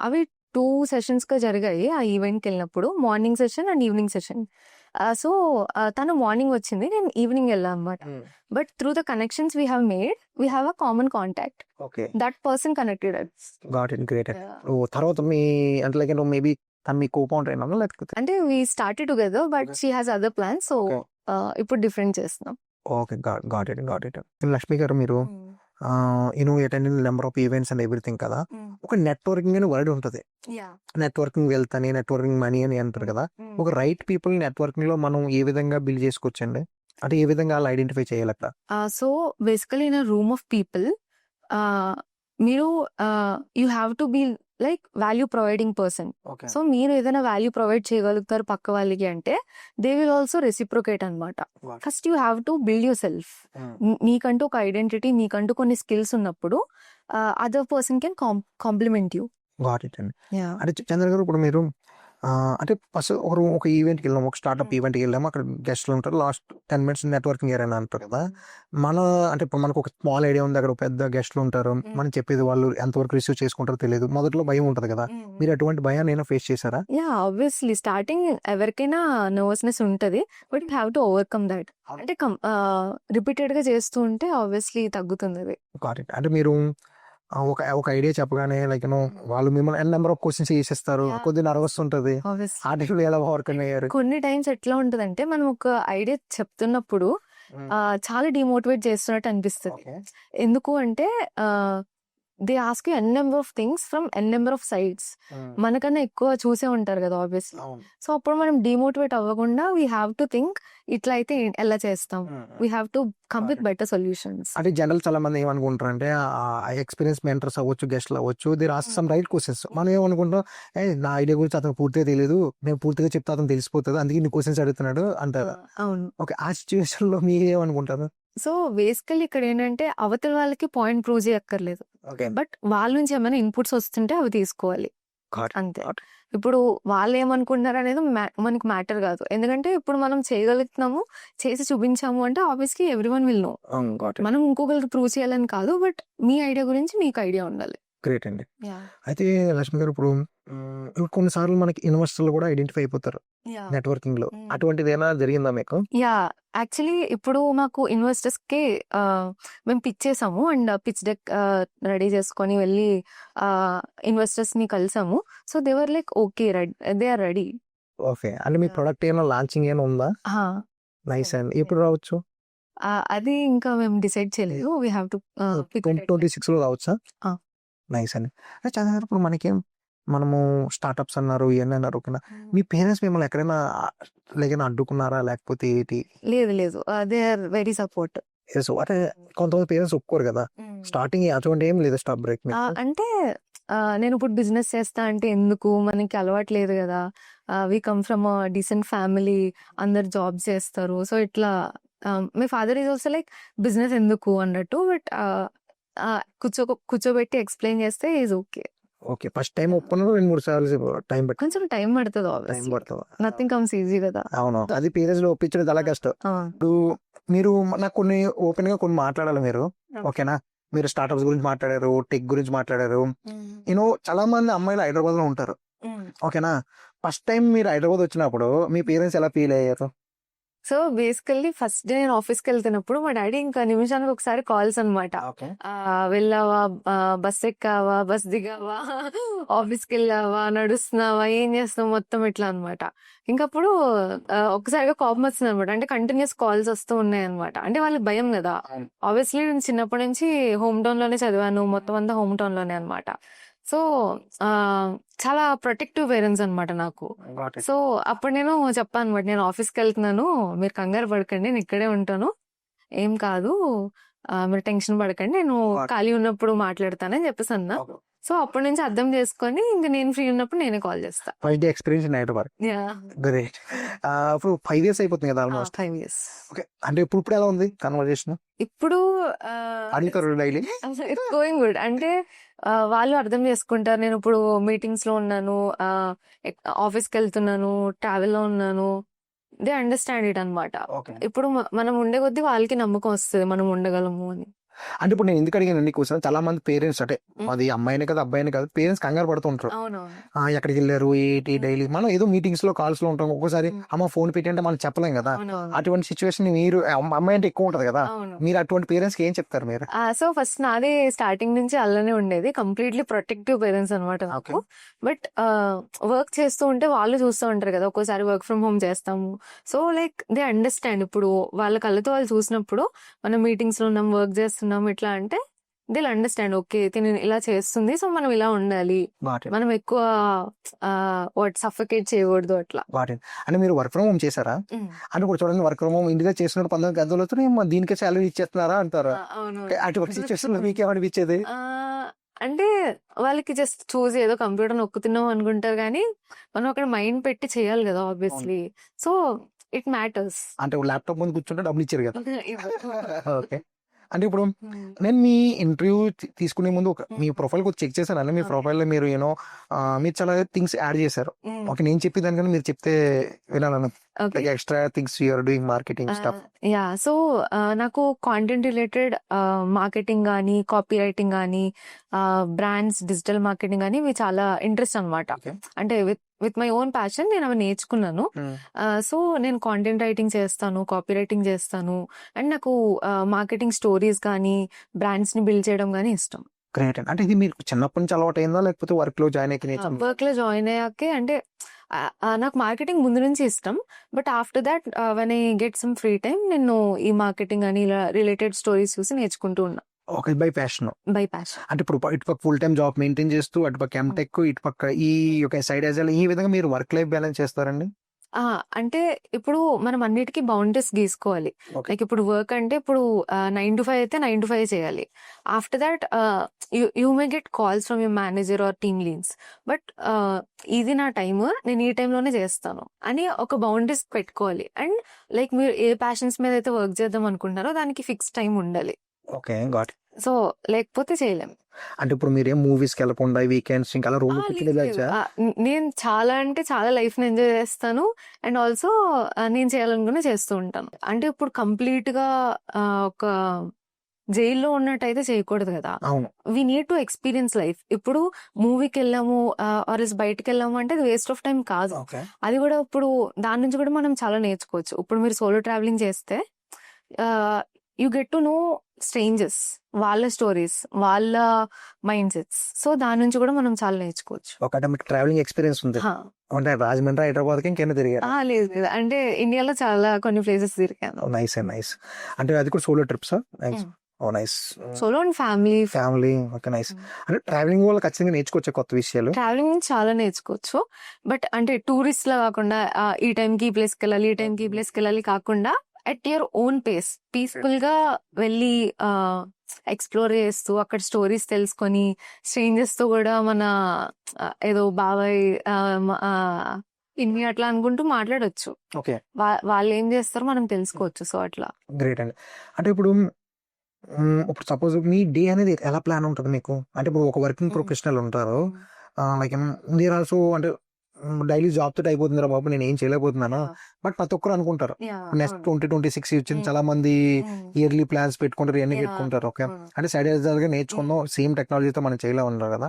అవి 2 sessions గా జరిగాయి ఆ ఈవెంట్కి వెళ్ళినప్పుడు, morning session and evening session. So తను మార్నింగ్ వచ్చింది, నేను ఈవినింగ్ వెళ్ళాను అనమాట. But through the connections we have made we have a common contact. Okay. That person connected us. Got it. Great. తర్వాత మీ అంటే లైక్ మేబీ తను మీ కో-ఫౌండర్ అయినా లేకపోతే? అంటే we started together but she has other plans. So ఇప్పుడు different చేస్తున్నాం. Okay. Got it. Lakshmi గారు, మీరు attending number of events and everything కదా. ఒక నెట్వర్కింగ్ అని వర్డ్ ఉంటుంది. నెట్వర్కింగ్ వెల్త్ అని, నెట్వర్కింగ్ మనీ అని అంటారు కదా. ఒక రైట్ పీపుల్ నెట్వర్కింగ్ లో మనం ఏ విధంగా బిల్డ్ చేసుకోవచ్చండి? అంటే ఏ విధంగా అలా ఐడెంటిఫై చేయాలి అక్కడ? So basically in a room of people మీరు you have to be like value providing person. So మీరు ఏదైనా వాల్యూ ప్రొవైడ్ చేయగలుగుతారు పక్క వాళ్ళకి అంటే దే విల్ ఆల్సో రెసిప్రొకేట్ అనమాట. First you have to build your self. నీకంటూ ఒక ఐడెంటిటీ, నీకంటూ కొన్ని స్కిల్స్ ఉన్నప్పుడు other person can compliment you. Got it అండి. అంటే చంద్ర గారు, ఇప్పుడు మీరు అంటే ఫస్ట్ ఒక ఈవెంట్కి వెళ్ళాము, ఒక స్టార్ట్అప్ ఈవెంట్కి వెళ్ళాము, అక్కడ గెస్ట్లు ఉంటారు, లాస్ట్ 10 minutes నెట్వర్కింగ్ ఏరైనా అంటారు కదా. అంటే ఇప్పుడు మనకు ఒక స్మాల్ ఐడియా ఉంది, అక్కడ పెద్ద గెస్ట్లు ఉంటారు, మనం చెప్పేది వాళ్ళు ఎంతవరకు రిసీవ్ చేసుకుంటారో తెలియదు, మొదట్లో భయం ఉంటుంది కదా. మీరు అటువంటి భయాన్ని ఏమైనా ఫేస్ చేశారా? ఆబ్వియస్లీ స్టార్టింగ్ ఎవరికైనా నర్వస్నెస్ ఉంటుంది, but you have to overcome that. అంటే రిపీటెడ్ గా చేస్తూ ఉంటే ఆబ్వియస్లీ తగ్గుతుంది అది. అంటే మీరు ఒక ఐడియా చెప్పగానే లైక్ వాళ్ళు మిమ్మల్ని నెంబర్ ఆఫ్ క్వశ్చన్స్ చేసేస్తారు, కొద్దిగా నర్వస్ ఉంటుంది. ఆ టైంలో ఎలా ఓవర్కమ్ అయ్యారు? కొన్ని టైమ్స్ ఎట్లా ఉంటదంటే మనం ఒక ఐడియా చెప్తున్నప్పుడు చాలా డిమోటివేట్ చేస్తున్నట్టు అనిపిస్తుంది. ఎందుకు అంటే they ask you n number of things from n number of sides. మనకన్నా ఎక్కువ చూసే ఉంటారు కదా ఆబ్వియస్లీ. సో అప్పుడు మనం డిమోటివేట్ అవ్వకుండా వీ హ్యావ్ టు థింక్ ఇట్లా అయితే ఎలా చేస్తాం, we have to come with better solutions. అంటే జనరల్ చాలా మంది ఏమనుకుంటారు అంటే ఎక్స్పీరియన్స్ మెంటర్స్ అవ్వచ్చు, గెస్ట్లు అవ్వచ్చు, they ask some right questions. మనం ఏమనుకుంటాం, నా ఐడియా గురించి అతను పూర్తిగా తెలియదు, నేను పూర్తిగా చెప్తే అతను తెలిసిపోతుంది, అందుకే నీ క్వశ్చన్స్ అడుగుతున్నాడు అంటారు. అవును. ఓకే. ఆ సిచ్యువేషన్ లో మీరు ఏమనుకుంటారు? సో బేసికల్లీ ఇక్కడ ఏంటంటే అవతల వాళ్ళకి పాయింట్ ప్రూవ్ చేయక్కర్లేదు, బట్ వాళ్ళ నుంచి ఏమైనా ఇన్పుట్స్ వస్తుంటే అవి తీసుకోవాలి అంతే. ఇప్పుడు వాళ్ళు ఏమనుకుంటున్నారు అనేది మనకి మ్యాటర్ కాదు, ఎందుకంటే ఇప్పుడు మనం చేయగలుగుతున్నాము, చేసి చూపించాము అంటే ఆబ్వియస్లీ ఎవ్రీవన్ విల్ నో. మనం ఇంకొకరికి ప్రూవ్ చేయాలని కాదు, బట్ మీ ఐడియా గురించి మీకు ఐడియా ఉండాలి. గ్రేట్ అండి. అయితే లక్ష్మి గారు, ఇప్పుడు కొన్నిసార్లు మనకి ఇన్వెస్టర్లు కూడా ఐడెంటిఫై అయిపోతారు నెట్వర్కింగ్ లో, అటువంటిది ఏమైనా జరిగిందా మీకు? యాక్చువల్లీ ఇప్పుడు మాకు ఇన్వెస్టర్స్ కి మేము పిచ్ చేసాము అండ్ పిచ్ డెక్ రెడీ చేసుకొని వెళ్ళి ఇన్వెస్టర్స్ ని కలిసాము. So they were like okay, they are ready. Okay. అంటే మీ ప్రొడక్ట్ ఏమైనా లాంచింగ్ ఏమైనా ఉందా? నైస్ అండి. ఎప్పుడు రావచ్చు? అది ఇంకా మేము డిసైడ్ చేయలేదు. వీ హావ్ టు 2026 లో రావచ్చా? నైస్ అండి. చంద్ర గారు, ఇప్పుడు మనకి మనము స్టార్టప్స్ అన్నారు ఇవన్నీ అన్నారు ఓకేనా. మీ పేరెంట్స్ మిమ్మల్ని ఎక్కడైనా లేకైనా అడ్డుకున్నారా లేకపోతే ఏంటి? లేదు లేదు, they are very support. So అంటే కొంతమంది పేరెంట్స్ ఒప్పుకోరు కదా, స్టార్టింగ్ అటువంటి ఏం లేదు స్టాప్ బ్రేక్ అంటే నేను ఇప్పుడు బిజినెస్ చేస్తా అంటే ఎందుకు, మనకి అలవాటు లేదు కదా, we come from decent family, అందరు జాబ్ చేస్తారు, సో ఇట్లా my father is also like business ఎందుకు అన్నట్టు, బట్ కూర్చోబెట్టి ఎక్స్ప్లెయిన్ చేస్తే is okay. Okay, first time ఒప్పుకున్నారు 2-3 సార్లు టైం పట్టి కొంచెం టైం పడుతుంది, టైం పడుతుంది. నథింగ్ కమ్స్ ఈజీ కదా. అవును, అది పేరెంట్స్ లో ఒప్పించడం చాలా కష్టం. ఇప్పుడు మీరు నాకు కొన్ని ఓపెన్ గా కొన్ని మాట్లాడాలి మీరు, ఓకేనా. మీరు స్టార్ట్అప్స్ గురించి మాట్లాడారు, టెక్ గురించి మాట్లాడారు. నేను చాలా మంది అమ్మాయిలు హైదరాబాద్ లో ఉంటారు, ఓకేనా. ఫస్ట్ టైం మీరు హైదరాబాద్ వచ్చినప్పుడు మీ పేరెంట్స్ ఎలా ఫీల్ అయ్యారు? సో బేసికల్లీ ఫస్ట్ డే నేను ఆఫీస్కి వెళ్తున్నప్పుడు మా డాడీ ఇంకా నిమిషానికి ఒకసారి కాల్స్ అనమాట, వెళ్ళావా, బస్ ఎక్కావా, బస్ దిగావా, ఆఫీస్కి వెళ్ళావా, నడుస్తున్నావా, ఏం చేస్తావు, మొత్తం ఇట్లా అనమాట. ఇంకప్పుడు ఒకసారిగా కోపం వచ్చింది అనమాట, అంటే కంటిన్యూస్ కాల్స్ వస్తూ ఉన్నాయి అనమాట. అంటే వాళ్ళకి భయం కదా, ఆబ్వియస్లీ నేను చిన్నప్పటి నుంచి హోమ్ టౌన్ లోనే చదివాను, మొత్తం అంతా హోమ్ టౌన్ లోనే అనమాట. సో చాలా ప్రొటెక్టివ్ పేరెంట్స్ అనమాట నాకు. సో అప్పుడు నేను చెప్పాను అనమాట, నేను ఆఫీస్కి వెళ్తున్నాను, మీరు కంగారు పడకండి, నేను ఇక్కడే ఉంటాను, ఏం కాదు, మీరు టెన్షన్ పడకండి, నేను ఖాళీ ఉన్నప్పుడు మాట్లాడతానని చెప్పేసి అన్నా. సో అప్పటి నుంచి అర్థం చేసుకొని ఇంక నేను ఫ్రీ ఉన్నప్పుడు నేనే కాల్ చేస్తా. First day experience in Hyderabad. Great. ఇప్పుడు 5 years అయిపోతుంది కదా ఆల్మోస్ట్. 5 years. ఓకే, అంటే ఇప్పుడు ఎలా ఉంది కన్వర్జేషన్? ఇప్పుడు అడుగుతారు డైలీ? It's going good. అంటే వాళ్ళు అర్థం చేసుకుంటారు, నేను ఇప్పుడు మీటింగ్స్ లో ఉన్నాను, ఆఫీస్కి వెళ్తున్నాను, ట్రావెల్ లో ఉన్నాను, దే అండర్స్టాండ్ ఇట్ అనమాట. ఇప్పుడు మనం ఉండే కొద్దీ వాళ్ళకి నమ్మకం వస్తుంది మనం ఉండగలము అని. అంటే ఇప్పుడు నేను ఎందుకు అడిగాను క్వశ్చన్, చాలా మంది పేరెంట్స్ అంటే అది అమ్మాయినే కదా అబ్బాయినే కదా, పేరెంట్స్ కంగారు పడుతుంటారు, ఎక్కడికి వెళ్ళారు ఏంటి డైలీ. మనం ఏదో మీటింగ్స్ లో కాల్స్ లో ఉంటాం, ఒక్కోసారి అమ్మ ఫోన్ పెట్టి అంటే మనం చెప్పలేం కదా. అటువంటి సిచ్యువేషన్ మీరు అమ్మాయి అంటే ఎక్కువ ఉంటది కదా, మీరు అటువంటి పేరెంట్స్ కి ఏం చెప్తారు మీరు? సో ఫస్ట్ నాదే స్టార్టింగ్ నుంచి అలానే ఉండేది, కంప్లీట్లీ ప్రొటెక్టివ్ పేరెంట్స్ అనమాట నాకు. బట్ వర్క్ చేస్తూ ఉంటే వాళ్ళు చూస్తూ ఉంటారు కదా, ఒక్కోసారి వర్క్ ఫ్రమ్ హోమ్ చేస్తాము, సో లైక్ దే అండర్స్టాండ్. ఇప్పుడు వాళ్ళ కళ్ళతో వాళ్ళు చూసినప్పుడు మనం మీటింగ్స్ లో ఉన్నాం, వర్క్ చేస్తున్నాం ఇట్లా అంటే దే అండర్స్టాండ్, ఓకే తిని ఇలా చేస్తుంది, సో మనం ఇలా ఉండాలి, మనం ఎక్కువ సఫకేట్ చేయకూడదు అట్లా. అంటే మీరు వర్క్ ఫ్రమ్ హోమ్ చేశారా? అంటే ఇప్పుడు చూడండి, వర్క్ ఫ్రమ్ హోమ్ ఇంటిగా చేసిన 14 గంటలతో దీనికే సాలరీ ఇచ్చేస్తున్నారా అంటారు. అటువంటి సిచ్యువేషన్ మీకేమనిపించేది? అంటే వాళ్ళకి జస్ట్ చూసి ఏదో కంప్యూటర్ నొక్కుతున్నాం అనుకుంటారు, కానీ మనం అక్కడ మైండ్ పెట్టి చేయాలి కదా ఆబ్వియస్లీ, సో ఇట్ మ్యాటర్స్. అంటే ల్యాప్టాప్ ముందు కూర్చుంటే డబ్బులు ఇచ్చారు కదా. ఓకే, అంటే ఇప్పుడు నేను మీ ఇంటర్వ్యూ తీసుకునే ముందు మీ ప్రొఫైల్ కొంచెం చెక్ చేశాను. మీ ప్రొఫైల్ లో మీరు మీరు చాలా థింగ్స్ యాడ్ చేశారు. ఓకే, నేను చెప్పేదానికన్నా మీరు చెప్తే వినాలను, extra things you're doing marketing stuff. Yeah, so నాకు కాంటెంట్ రిలేటెడ్ మార్కెటింగ్ కానీ, కాపీ రైటింగ్ కానీ, బ్రాండ్స్, డిజిటల్ మార్కెటింగ్ కానీ ఇవి చాలా ఇంట్రెస్ట్ అనమాట. అంటే విత్ మై ఓన్ ప్యాషన్ నేను అవి నేర్చుకున్నాను. సో నేను కాంటెంట్ రైటింగ్ చేస్తాను, కాపీ రైటింగ్ చేస్తాను, అండ్ నాకు మార్కెటింగ్ స్టోరీస్ కానీ, బ్రాండ్స్ ని బిల్డ్ చేయడం కానీ ఇష్టం. గ్రేట్. అంటే ఇది మీరు చిన్నప్పటి నుంచి అలవాటు అయిందా లేకపోతే వర్క్ లో జాయిన్ అయ్యాక? వర్క్ లో జాయిన్ అయ్యాకే, అంటే నాకు మార్కెటింగ్ ముందు నుంచి ఇష్టం, but after that when I get some free time నేను ఈ మార్కెటింగ్ అని ఇలా రిలేటెడ్ స్టోరీస్ చూసి నేర్చుకుంటూ ఉన్నా. Okay, by passion. అంటే ఇప్పుడు ఇటుపక్క ఫుల్ టైం జాబ్ మెయింటైన్ చేస్తూ, అటుపక్క ఎంటెక్, ఇటుపక్క ఈ ఒక సైడ్ యాజ్ ఈ విధంగా మీరు వర్క్ లైఫ్ బ్యాలెన్స్ చేస్తారండి? అంటే ఇప్పుడు మనం అన్నిటికీ బౌండరీస్ గీసుకోవాలి. లైక్ ఇప్పుడు వర్క్ అంటే ఇప్పుడు 9 to 5 అయితే 9 to 5 చేయాలి. After that you may get calls from your manager or team leads, but ఇది నా టైమ్, నేను ఈ టైంలోనే చేస్తాను అని ఒక బౌండరీస్ పెట్టుకోవాలి. అండ్ లైక్ మీరు ఏ ప్యాషన్స్ మీద అయితే వర్క్ చేద్దాం అనుకుంటున్నారో దానికి ఫిక్స్ టైం ఉండాలి. Okay, got. సో లేకపోతే చేయలేం. అంటే ఇప్పుడు మీరేం మూవీస్కి వెళ్ళకుండా వీకెండ్స్ ఇంకా అలా రూమ్ నేను చాలా అంటే చాలా లైఫ్ ని ఎంజాయ్ చేస్తాను, అండ్ ఆల్సో నేను చేయాలనుకునే చేస్తూ ఉంటాను. అంటే ఇప్పుడు కంప్లీట్ గా ఒక జైల్లో ఉన్నట్టయితే చేయకూడదు కదా, we need to experience life. ఇప్పుడు మూవీకి వెళ్ళాము ఆర్ బయటకు వెళ్ళాము అంటే అది వేస్ట్ ఆఫ్ టైం కాదు, అది కూడా ఇప్పుడు దాని నుంచి కూడా మనం చాలా నేర్చుకోవచ్చు. ఇప్పుడు మీరు సోలో ట్రావెలింగ్ చేస్తే you get to know strangers, వాళ్ళ స్టోరీస్, వాళ్ళ మైండ్ సెట్స్, సో దాని నుంచి కూడా మనం చాలా నేర్చుకోవచ్చు. ఒకటి మీకు ట్రావెలింగ్ ఎక్స్పీరియన్స్ ఉంది అంటే రాజమండ్రి, హైదరాబాద్ ఇంకేనా తిరిగారు? లేదు లేదు, అంటే ఇండియాలో చాలా కొన్ని ప్లేసెస్ తిరిగాను. Nice nice. అంటే అది కూడా సోలో ట్రిప్సా? Oh nice. Solo and family. Family. Okay nice. అంటే ట్రావెలింగ్ వల్ల ఖచ్చితంగా నేర్చుకోవచ్చు కొత్త విషయాలు. ట్రావెలింగ్ చాలా నేర్చుకోవచ్చు. బట్ అంటే టూరిస్ట్ లా కాకుండా ఈ టైంకి ఈ ప్లేస్కి వెళ్ళాలి, ఈ టైంకి ఈ ప్లేస్కి వెళ్ళాలి కాకుండా at your own face peaceful గా వెళ్ళి ఎక్స్ప్లోర్ చేస్తూ అక్కడ స్టోరీస్ తెలుసుకొని స్ట్రేంజర్స్ తో కూడా మన ఏదో బాబాయ్ ఇన్ని అట్లా అనుకుంటూ మాట్లాడొచ్చు. ఓకే. వాళ్ళు ఏం చేస్తారో మనం తెలుసుకోవచ్చు. సో అట్లా. గ్రేట్ అండి. అంటే ఇప్పుడు ఇప్పుడు సపోజ్ మీ డే అనేది ఎలా ప్లాన్ ఉంటుంది మీకు? అంటే ఇప్పుడు ఒక వర్కింగ్ ప్రొఫెషనల్ ఉంటారు, లైక్ మీరు ఆల్సో అంటే డైలీ జాబ్ తోటి అయిపోతుందిరా బాబు నేను ఏం చేయలేకపోతున్నాను, బట్ ప్రతి ఒక్కరు అనుకుంటారు నెక్స్ట్ 2026 వచ్చింది, చాలా మంది ఇయర్లీ ప్లాన్స్ పెట్టుకుంటారు, ఇవన్నీ పెట్టుకుంటారు. ఓకే. అంటే సైడ్ గా నేర్చుకుందాం, సేమ్ టెక్నాలజీతో మనం చేయలేము అన్నారు కదా,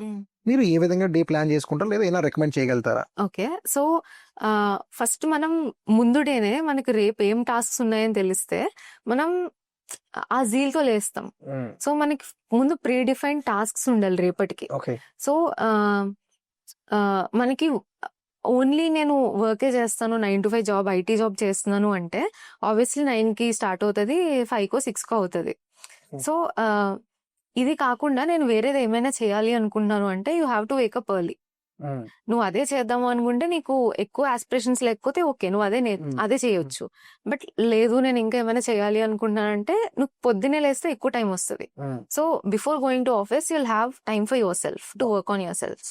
మీరు ఏ విధంగా డే ప్లాన్ చేసుకుంటారు లేదా ఏమైనా రికమెండ్ చేయగలుగుతారా? ఓకే. సో ఫస్ట్ మనం ముందు డేనే మనకి రేపు ఏం టాస్క్స్ ఉన్నాయని తెలిస్తే మనం ఆ జీల్తో లేస్తాం. సో మనకి ముందు ప్రీ డిఫైన్ టాస్క్స్ ఉండాలి రేపటికి. ఓకే. సో మనకి ఓన్లీ నేను వర్కే చేస్తాను, 9 to 5 జాబ్, ఐటీ జాబ్ చేస్తున్నాను అంటే ఆబ్వియస్లీ 9కి స్టార్ట్ అవుతుంది, 5కో 6కో అవుతుంది. సో ఇది కాకుండా నేను వేరేది ఏమైనా చేయాలి అనుకుంటున్నాను అంటే you have to wake up early. నువ్వు అదే చేద్దాము అనుకుంటే నీకు ఎక్కువ ఆస్పిరేషన్స్ లేకపోతే ఓకే నువ్వు అదే చేయొచ్చు. బట్ లేదు నేను ఇంకా ఏమైనా చేయాలి అనుకుంటున్నానంటే నువ్వు పొద్దునే లేస్తే ఎక్కువ టైం వస్తుంది. So before going to office you'll have time for your self to work on your self.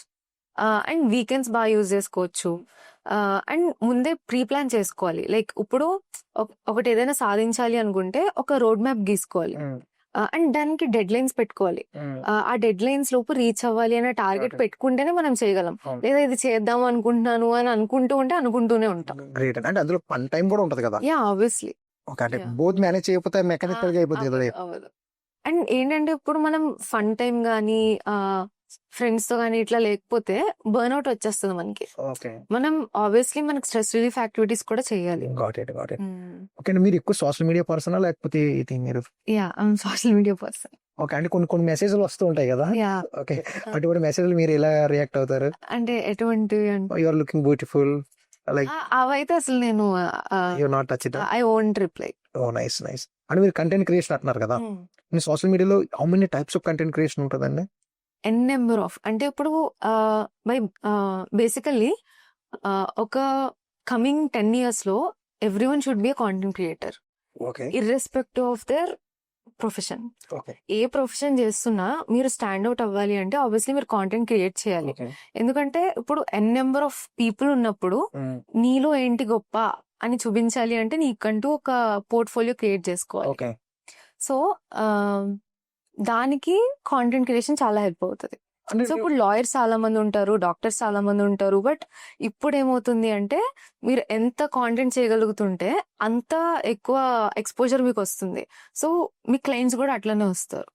And weekends బాగా యూజ్ చేసుకోవచ్చు. అండ్ ముందే ప్రీ ప్లాన్ చేసుకోవాలి. లైక్ ఇప్పుడు ఒకటి ఏదైనా సాధించాలి అనుకుంటే ఒక రోడ్ మ్యాప్ గీసుకోవాలి. అండ్ దానికి డెడ్ లైన్స్ పెట్టుకోవాలి. ఆ డెడ్ లైన్స్ లోపు రీచ్ అవ్వాలి అనే టార్గెట్ పెట్టుకుంటేనే మనం చేయగలం. లేదా ఇది చేద్దాం అనుకుంటున్నాను అని అనుకుంటూనే ఉంటాం. గ్రేట్. అంటే అందులో ఫన్ టైం కూడా ఉంటది కదా. Yeah obviously. ఓకే. అంటే బోత్ మేనేజ్ చేయకపోతే మెకానికల్ గా అయిపోతుంది కదా. అండ్ ఏంటంటే ఇప్పుడు మనం ఫన్ టైం గానీ ఫ్రెండ్స్ తో కానీ ఇట్లా లేకపోతే బర్న్అవుట్ వచ్చేస్తుంది మనకి. మనం ఆబ్వియస్లీ మనకి స్ట్రెస్ రిలీఫ్ యాక్టివిటీస్ కూడా చేయాలి. ఓకే. మీరు ఎక్కువ సోషల్ మీడియా పర్సన్ లేకపోతే ఇది మీరు? Yeah I'm social media person. Okay. అంటే కొన్ని మెసేజ్లు వస్తూ ఉంటాయి కదా. ఓకే. అటువంటి మెసేజ్లు మీరు ఎలా రియాక్ట్ అవుతారు? అంటే ఎటువంటివి అంటే you are looking beautiful like అవైతే అసలు నేను you not touch it. I won't reply. Oh nice nice. అంటే మీరు కంటెంట్ క్రియేషన్ అంటున్నారు కదా, మీ సోషల్ మీడియాలో how many types of content creation ఉంటుందండి? n number of. అంటే ఇప్పుడు బేసికల్లీ ఒక కమింగ్ 10 years లో everyone should be a content creator, irrespective of their profession. ఏ ప్రొఫెషన్ చేస్తున్నా మీరు స్టాండ్ అవుట్ అవ్వాలి అంటే ఆబ్వియస్లీ మీరు కాంటెంట్ క్రియేట్ చేయాలి. ఎందుకంటే ఇప్పుడు n నెంబర్ ఆఫ్ పీపుల్ ఉన్నప్పుడు నీలో ఏంటి గొప్ప అని చూపించాలి అంటే నీకంటూ ఒక పోర్ట్ఫోలియో క్రియేట్ చేసుకోవాలి. సో దానికి కాంటెంట్ క్రియేషన్ చాలా హెల్ప్ అవుతుంది. సో ఇప్పుడు లాయర్స్ చాలా మంది ఉంటారు, డాక్టర్స్ చాలా మంది ఉంటారు, బట్ ఇప్పుడు ఏమవుతుంది అంటే మీరు ఎంత కాంటెంట్ చేయగలుగుతుంటే అంత ఎక్కువ ఎక్స్పోజర్ మీకు వస్తుంది. సో మీ క్లయింట్స్ కూడా అట్లనే వస్తారు.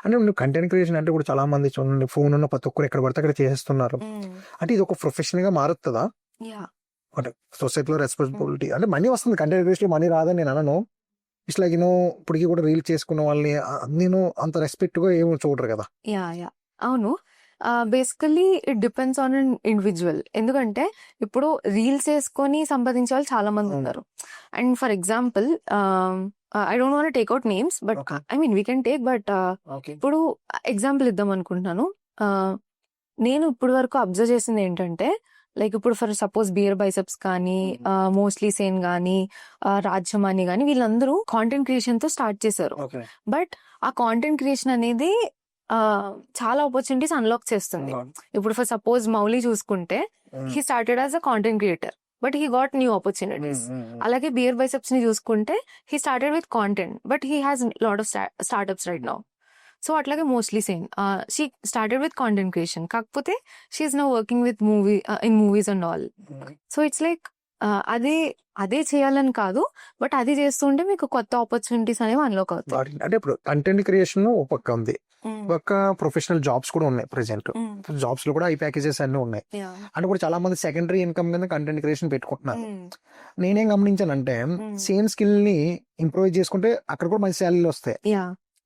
అంటే కంటెంట్ క్రియేషన్ అంటే ఇప్పుడు చాలా మంది చూడండి ఫోన్ ఉన్న ప్రతి ఒక్కరు ఎక్కడ పడితే అక్కడ చేస్తున్నారు. అంటే ఇది ఒక ప్రొఫెషన్ గా మారుతుందా? అంటే సొసైటీలో రెస్పాన్సిబిలిటీ అంటే మనీ వస్తుంది, కంటెంట్ క్రియేషన్ మనీ రాదని నేను అనను. ఇట్స్ లైక్ ఇప్పటికీ కూడా రీల్ చేసుకున్న వాళ్ళని నేను అంత రెస్పెక్ట్ గా ఏమో చూడరు కదా. అవును. Basically it depends on an individual. ఎందుకంటే ఇప్పుడు రీల్స్ వేసుకొని సంపాదించే వాళ్ళు చాలా మంది ఉన్నారు. And for example I don't want take out names, but I mean we can take, but ఇప్పుడు ఎగ్జాంపుల్ ఇద్దాం అనుకుంటున్నాను. నేను ఇప్పుడు వరకు అబ్జర్వ్ చేసింది ఏంటంటే లైక్ ఇప్పుడు ఫర్ సపోజ్ బియర్ బైసెప్స్ కానీ మోస్ట్లీ సేన్ కానీ రాజ్యమాని కానీ వీళ్ళందరూ కాంటెంట్ క్రియేషన్ తో స్టార్ట్ చేశారు. బట్ ఆ కాంటెంట్ క్రియేషన్ అనేది చాలా ఆపర్చునిటీస్ అన్లాక్ చేస్తుంది. ఇప్పుడు ఫర్ సపోజ్ మౌలి చూసుకుంటే he started as a content creator but he got new opportunities. అలాగే బియర్ బైసెప్స్ ని చూసుకుంటే he started with content but he has lot of startups right now. So అట్లాగే mostly same she started with content creation, కాకపోతే she is now working with in movies and all. So it's like అదే చేయాలని కాదు, but అది చేస్తుంటే మీకు కొత్త opportunities అనేవి అన్లాక్ అవుతాయి. అంటే ఇప్పుడు కంటెంట్ క్రియేషన్ ఒక పక్క ఉంది, ఒక ప్రొఫెషనల్ జాబ్స్ కూడా ఉన్నాయి. ప్రెసెంట్ జాబ్స్ లో కూడా ఈ ప్యాకేజెస్ అన్ని ఉన్నాయి. అంటే కూడా చాలా మంది సెకండరీ ఇన్కమ్ కింద కంటెంట్ క్రియేషన్ పెట్టుకుంటున్నారు. నేనేం గమనించానంటే సేమ్ స్కిల్ ని ఇంప్రూవ్ చేసుకుంటే అక్కడ కూడా మంచి శాలరీలు వస్తాయి.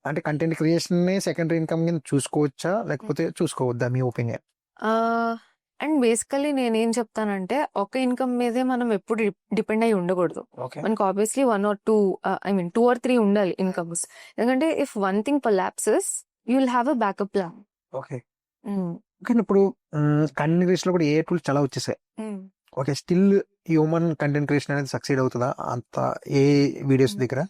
అంటే కంటెంట్ క్రియేషన్ సెకండరీ ఇన్కమ్ కింద చూసుకోవచ్చా లేకపోతే చూసుకోవద్దా మీ ఒపీనియన్? అండ్ బేసికల్లీ నేనేం చెప్తానంటే ఒక ఇన్కమ్ మీదే మనం ఎప్పుడు డిపెండ్ అయి ఉండకూడదు. ఓకే మనకు ఆబ్వియస్లీ 1 or 2 2 or 3 ఉండాలి ఇన్కమ్స్. ఎందుకంటే if one thing collapses you will have a backup plan. Okay కానీ ఇప్పుడు కంటెంట్ క్రియేషన్ లో కూడా ఏ టూల్స్ చాలా వచ్చేసాయి. Okay still human content creation అనేది సక్సీడ్ అవుతుందా అంత ఏ వీడియోస్ దగ్గర?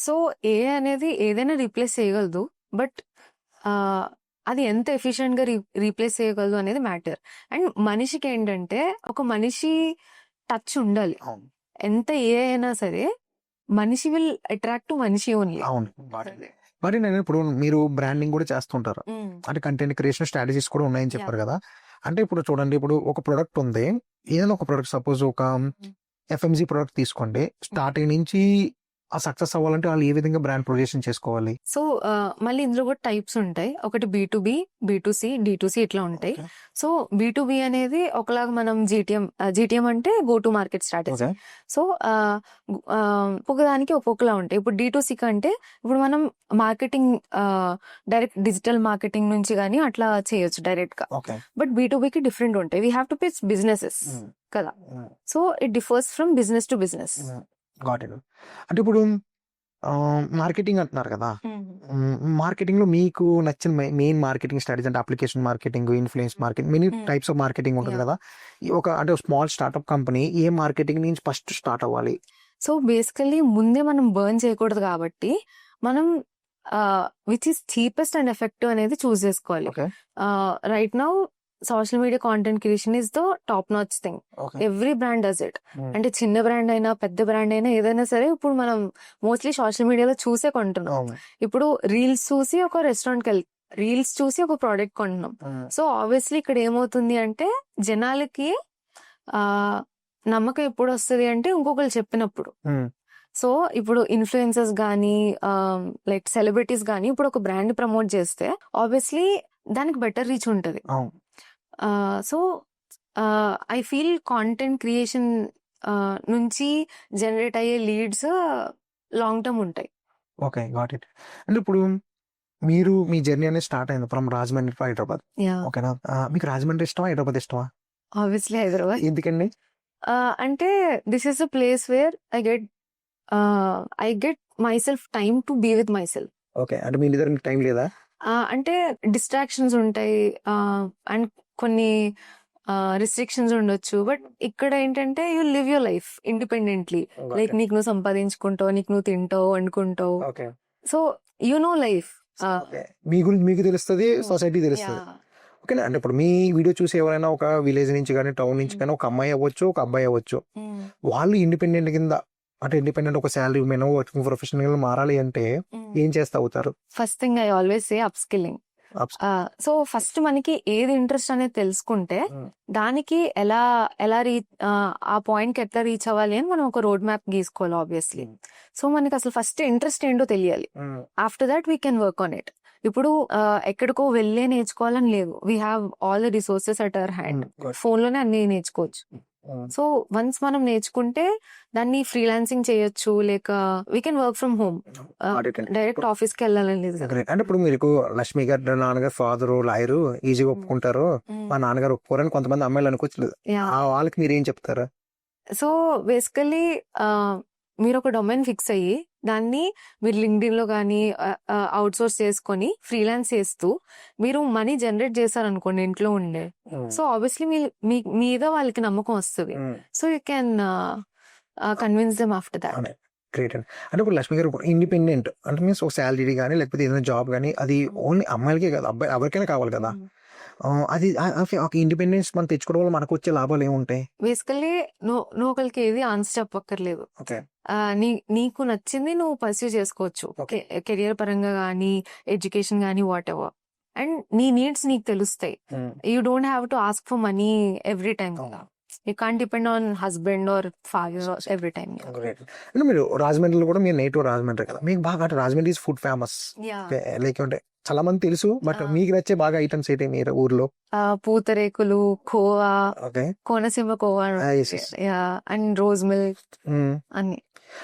సో ఏ అనేది ఏదైనా రీప్లేస్ చేయగలదు, బట్ అది ఎంత ఎఫిషియెంట్ గా రీప్లేస్ చేయగలదు అనేది మ్యాటర్. అండ్ మనిషికి ఏంటంటే ఒక మనిషి టచ్ ఉండాలి. అవును ఎంత ఏ అయినా సరే మనిషి విల్ అట్రాక్ట్ టు మనిషి ఓన్లీ. అవును మరి నేను ఇప్పుడు మీరు బ్రాండింగ్ కూడా చేస్తుంటారు, అంటే కంటెంట్ క్రియేషన్ స్ట్రాటజీస్ కూడా ఉన్నాయని చెప్పారు కదా. అంటే ఇప్పుడు చూడండి, ఇప్పుడు ఒక ప్రొడక్ట్ ఉంది, ఏదైనా ఒక ప్రొడక్ట్, సపోజ్ ఒక ఎఫ్ఎంజీ ప్రొడక్ట్ తీసుకోండి, స్టార్టింగ్ నుంచి ఆ సక్సెస్ అవ్వాలంటే వాళ్ళు ఏ విధంగా బ్రాండ్ ప్రొజెక్షన్ చేసుకోవాలి? సో మళ్ళీ ఇందులో కూడా టైప్స్ ఉంటాయి. ఒకటి B2B, B2C, D2C ఇట్లా ఉంటాయి. సో B2B అనేది ఒకలాగా మనం GTM అంటే go to market strategy. So ఒక్కొక్కదానికి ఒక్కొక్కలా ఉంటాయి. ఇప్పుడు D2C కంటే ఇప్పుడు మనం మార్కెటింగ్ డైరెక్ట్ డిజిటల్ మార్కెటింగ్ నుంచి కానీ అట్లా చేయొచ్చు డైరెక్ట్ గా. బట్ B2Bకి డిఫరెంట్ ఉంటాయి. We have to pitch businesses కదా. So it differs from business to business. అంటే ఇప్పుడు మార్కెటింగ్ అంటున్నారు కదా, మార్కెటింగ్ లో మీకు నచ్చిన మెయిన్ మార్కెటింగ్ స్ట్రాటజీ అంటే application marketing, influence marketing, many types of marketing ఉంటుంది కదా. అంటే స్మాల్ స్టార్ట్అప్ కంపెనీ ఏ మార్కెటింగ్ నుంచి ఫస్ట్ స్టార్ట్ అవ్వాలి? సో బేసికల్లీ ముందే మనం బర్న్ చేయకూడదు కాబట్టి మనం which is cheapest and effective అనేది చూస్ చేసుకోవాలి. Right now social media content creation is the top notch thing. Every brand does it. అంటే చిన్న బ్రాండ్ అయినా పెద్ద బ్రాండ్ అయినా ఏదైనా సరే ఇప్పుడు మనం మోస్ట్లీ సోషల్ మీడియాలో చూసే కొంటున్నాం. ఇప్పుడు రీల్స్ చూసి ఒక రెస్టారెంట్కి రీల్స్ చూసి ఒక ప్రోడక్ట్ కొంటున్నాం. సో ఆబ్వియస్లీ ఇక్కడ ఏమవుతుంది అంటే జనాలకి నమ్మకం ఎప్పుడు వస్తుంది అంటే ఇంకొకరు చెప్పినప్పుడు. సో ఇప్పుడు ఇన్ఫ్లుయెన్సర్స్ కానీ లైక్ సెలబ్రిటీస్ కానీ ఇప్పుడు ఒక బ్రాండ్ ప్రమోట్ చేస్తే ఆబ్వియస్లీ దానికి బెటర్ రీచ్ ఉంటుంది. So I feel content creation నుంచి జనరేట్ అయ్యే లీడ్స్ లాంగ్ టర్మ్ ఉంటాయి. Okay got it. అంటే ఇప్పుడు మీరు మీ జర్నీ అనేది స్టార్ట్ అయింది ఫ్రమ్ రాజమండ్రి టు హైదరాబాద్. ఓకేనా, మీకు రాజమండ్రి ఇష్టమా హైదరాబాద్ ఇష్టమా? ఆబ్వియస్లీ హైదరాబాద్. ఎందుకండి? అంటే this is a place where I get myself time to be with myself. Okay, అంటే మీ దగ్గర టైం లేదా? అంటే డిస్ట్రాక్షన్స్ ఉంటాయి అండ్ కొన్ని రిస్ట్రిక్షన్స్ ఉండొచ్చు. బట్ ఇక్కడ ఏంటంటే you live your life independently. Like నీకు నువ్వు సంపాదించుకుంటావు, నీకు నువ్వు తింటావు, అనుకుంటావు. So you know life. మీ గురించి మీకు తెలుస్తుంది, సొసైటీ తెలుస్తుంది. ఓకేనా, అంటే ఇప్పుడు మీ వీడియో చూసి ఎవరైనా ఒక విలేజ్ నుంచి కానీ టౌన్ నుంచి కానీ ఒక అమ్మాయి అవ్వచ్చు, ఒక అబ్బాయి అవ్వచ్చు, వాళ్ళు ఇండిపెండెంట్ కింద అంటే ఇండిపెండెంట్ ఒక శాలరీ ఉమెన్ వర్కింగ్ ప్రొఫెషనల్ మారాలి అంటే ఏం చేస్తా అవుతారు? First thing I always say up skilling. So first మనకి ఏది ఇంట్రెస్ట్ అనేది తెలుసుకుంటే దానికి ఎలా ఆ పాయింట్ కి ఎట్లా రీచ్ అవ్వాలి అని మనం ఒక రోడ్ మ్యాప్ గీసుకోవాలి ఆబ్వియస్లీ. సో మనకి అసలు ఫస్ట్ ఇంట్రెస్ట్ ఏంటో తెలియాలి. After that we can work on it. ఇప్పుడు ఎక్కడికో వెళ్ళే నేర్చుకోవాలని లేదు. We have all the resources at our hand. Phone లోనే అన్ని నేర్చుకోవచ్చు. సో వన్స్ మనం నేర్చుకుంటే దాన్ని ఫ్రీలాన్సింగ్ చేయొచ్చు, లేక we can work from home. Direct office కి వెళ్ళాలని లేదు. అంటే ఇప్పుడు మీకు లక్ష్మి గారు నాన్నగారు ఫాదర్ లాయరు ఈజీగా ఒప్పుకుంటారు, మా నాన్నగారు ఒప్పుకోరని కొంతమంది అమ్మాయిలు అనుకోవచ్చు. వాళ్ళకి మీరు ఏం చెప్తారు? సో బేసికల్లీ మీరు ఒక డొమైన్ ఫిక్స్ అయ్యి దాన్ని మీరు లింక్డ్ఇన్ లో కానీ అవుట్ సోర్స్ చేసుకొని ఫ్రీలాన్స్ చేస్తూ మీరు మనీ జనరేట్ చేశారనుకోండి ఇంట్లో ఉండే, సో ఆబ్వియస్లీ మీద వాళ్ళకి నమ్మకం వస్తుంది. So you can convince them after that. Great అండి. అంటే ఇప్పుడు లక్ష్మి గారు ఇండిపెండెంట్ అంటే మీన్స్ ఒక శాలరీ కానీ లేకపోతే ఏదైనా జాబ్ కానీ అది ఓన్లీ అమ్మాయిలకే కదా, అబ్బాయి ఎవరికైనా కావాలి కదా. అది ఒక ఇండిపెండెన్స్ మనం తెచ్చుకోవడం వల్ల మనకు వచ్చే లాభాలు ఏముంటాయి? బేసికల్లీ నువ్వు ఒకరికి ఏది ఆన్సర్ చెప్పక్కర్లేదు. నీకు నచ్చింది నువ్వు పర్సూ చేసుకోవచ్చు, కెరియర్ పరంగా కానీ ఎడ్యుకేషన్ కానీ వాట్ ఎవర్. అండ్ నీ నీడ్స్ నీకు తెలుస్తాయి. You don't have to ask for money every time. You can't depend on husband or father every time. మీరు రాజమండ్రిలో కూడా మీరు నేటివ్ రాజమండ్రి కదా, మీకు బాగా రాజమండ్రి ఈజ్ ఫుడ్ ఫేమస్ లేకుంటే చాలా మంది తెలుసు, బట్ మీకు నచ్చే బాగా ఐటమ్స్ ఏంటి మీరు ఊర్లో? పూతరేకులు, khoa, Konaseema khoa and rose milk అన్ని.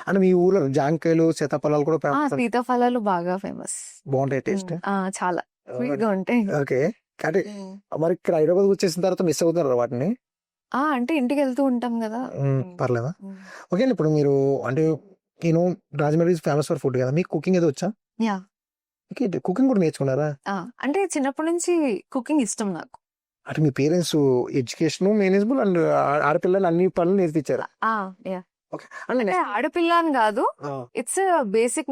అంటే మీ ఊర్లో జాంకాయలు, సీతాఫలాలు కూడా? సీతాఫలాలు బాగా ఫేమస్, బాగుంటాయి టేస్ట్, చాలా స్వీట్ గా ఉంటాయి. ఓకే, అంటే మరి ఇక్కడ హైదరాబాద్ వచ్చేసిన తర్వాత మిస్ అవుతున్నారు వాటిని. అంటే ఇంటికి వెళ్తూ ఉంటాం కదా. పర్లేదా? ఓకే అండి. ఇప్పుడు మీరు అంటే నేను రాజమండ్రి ఫేమస్ ఫర్ ఫుడ్ కదా, మీకు కుకింగ్ ఏదో వచ్చా? యా. ఓకే, కుకింగ్ కూడా నేర్చుకున్నారా? అంటే చిన్నప్పటి నుంచి కుకింగ్ ఇష్టం నాకు. అంటే మీ పేరెంట్స్ ఎడ్యుకేషన్ మేనేజ్మెంట్ అండ్ ఆడపిల్లలు అన్ని పనులు నేర్పించారు. యా. ఓకే అంటే ఆడపిల్ల అని కాదు, ఇట్స్ బేసిక్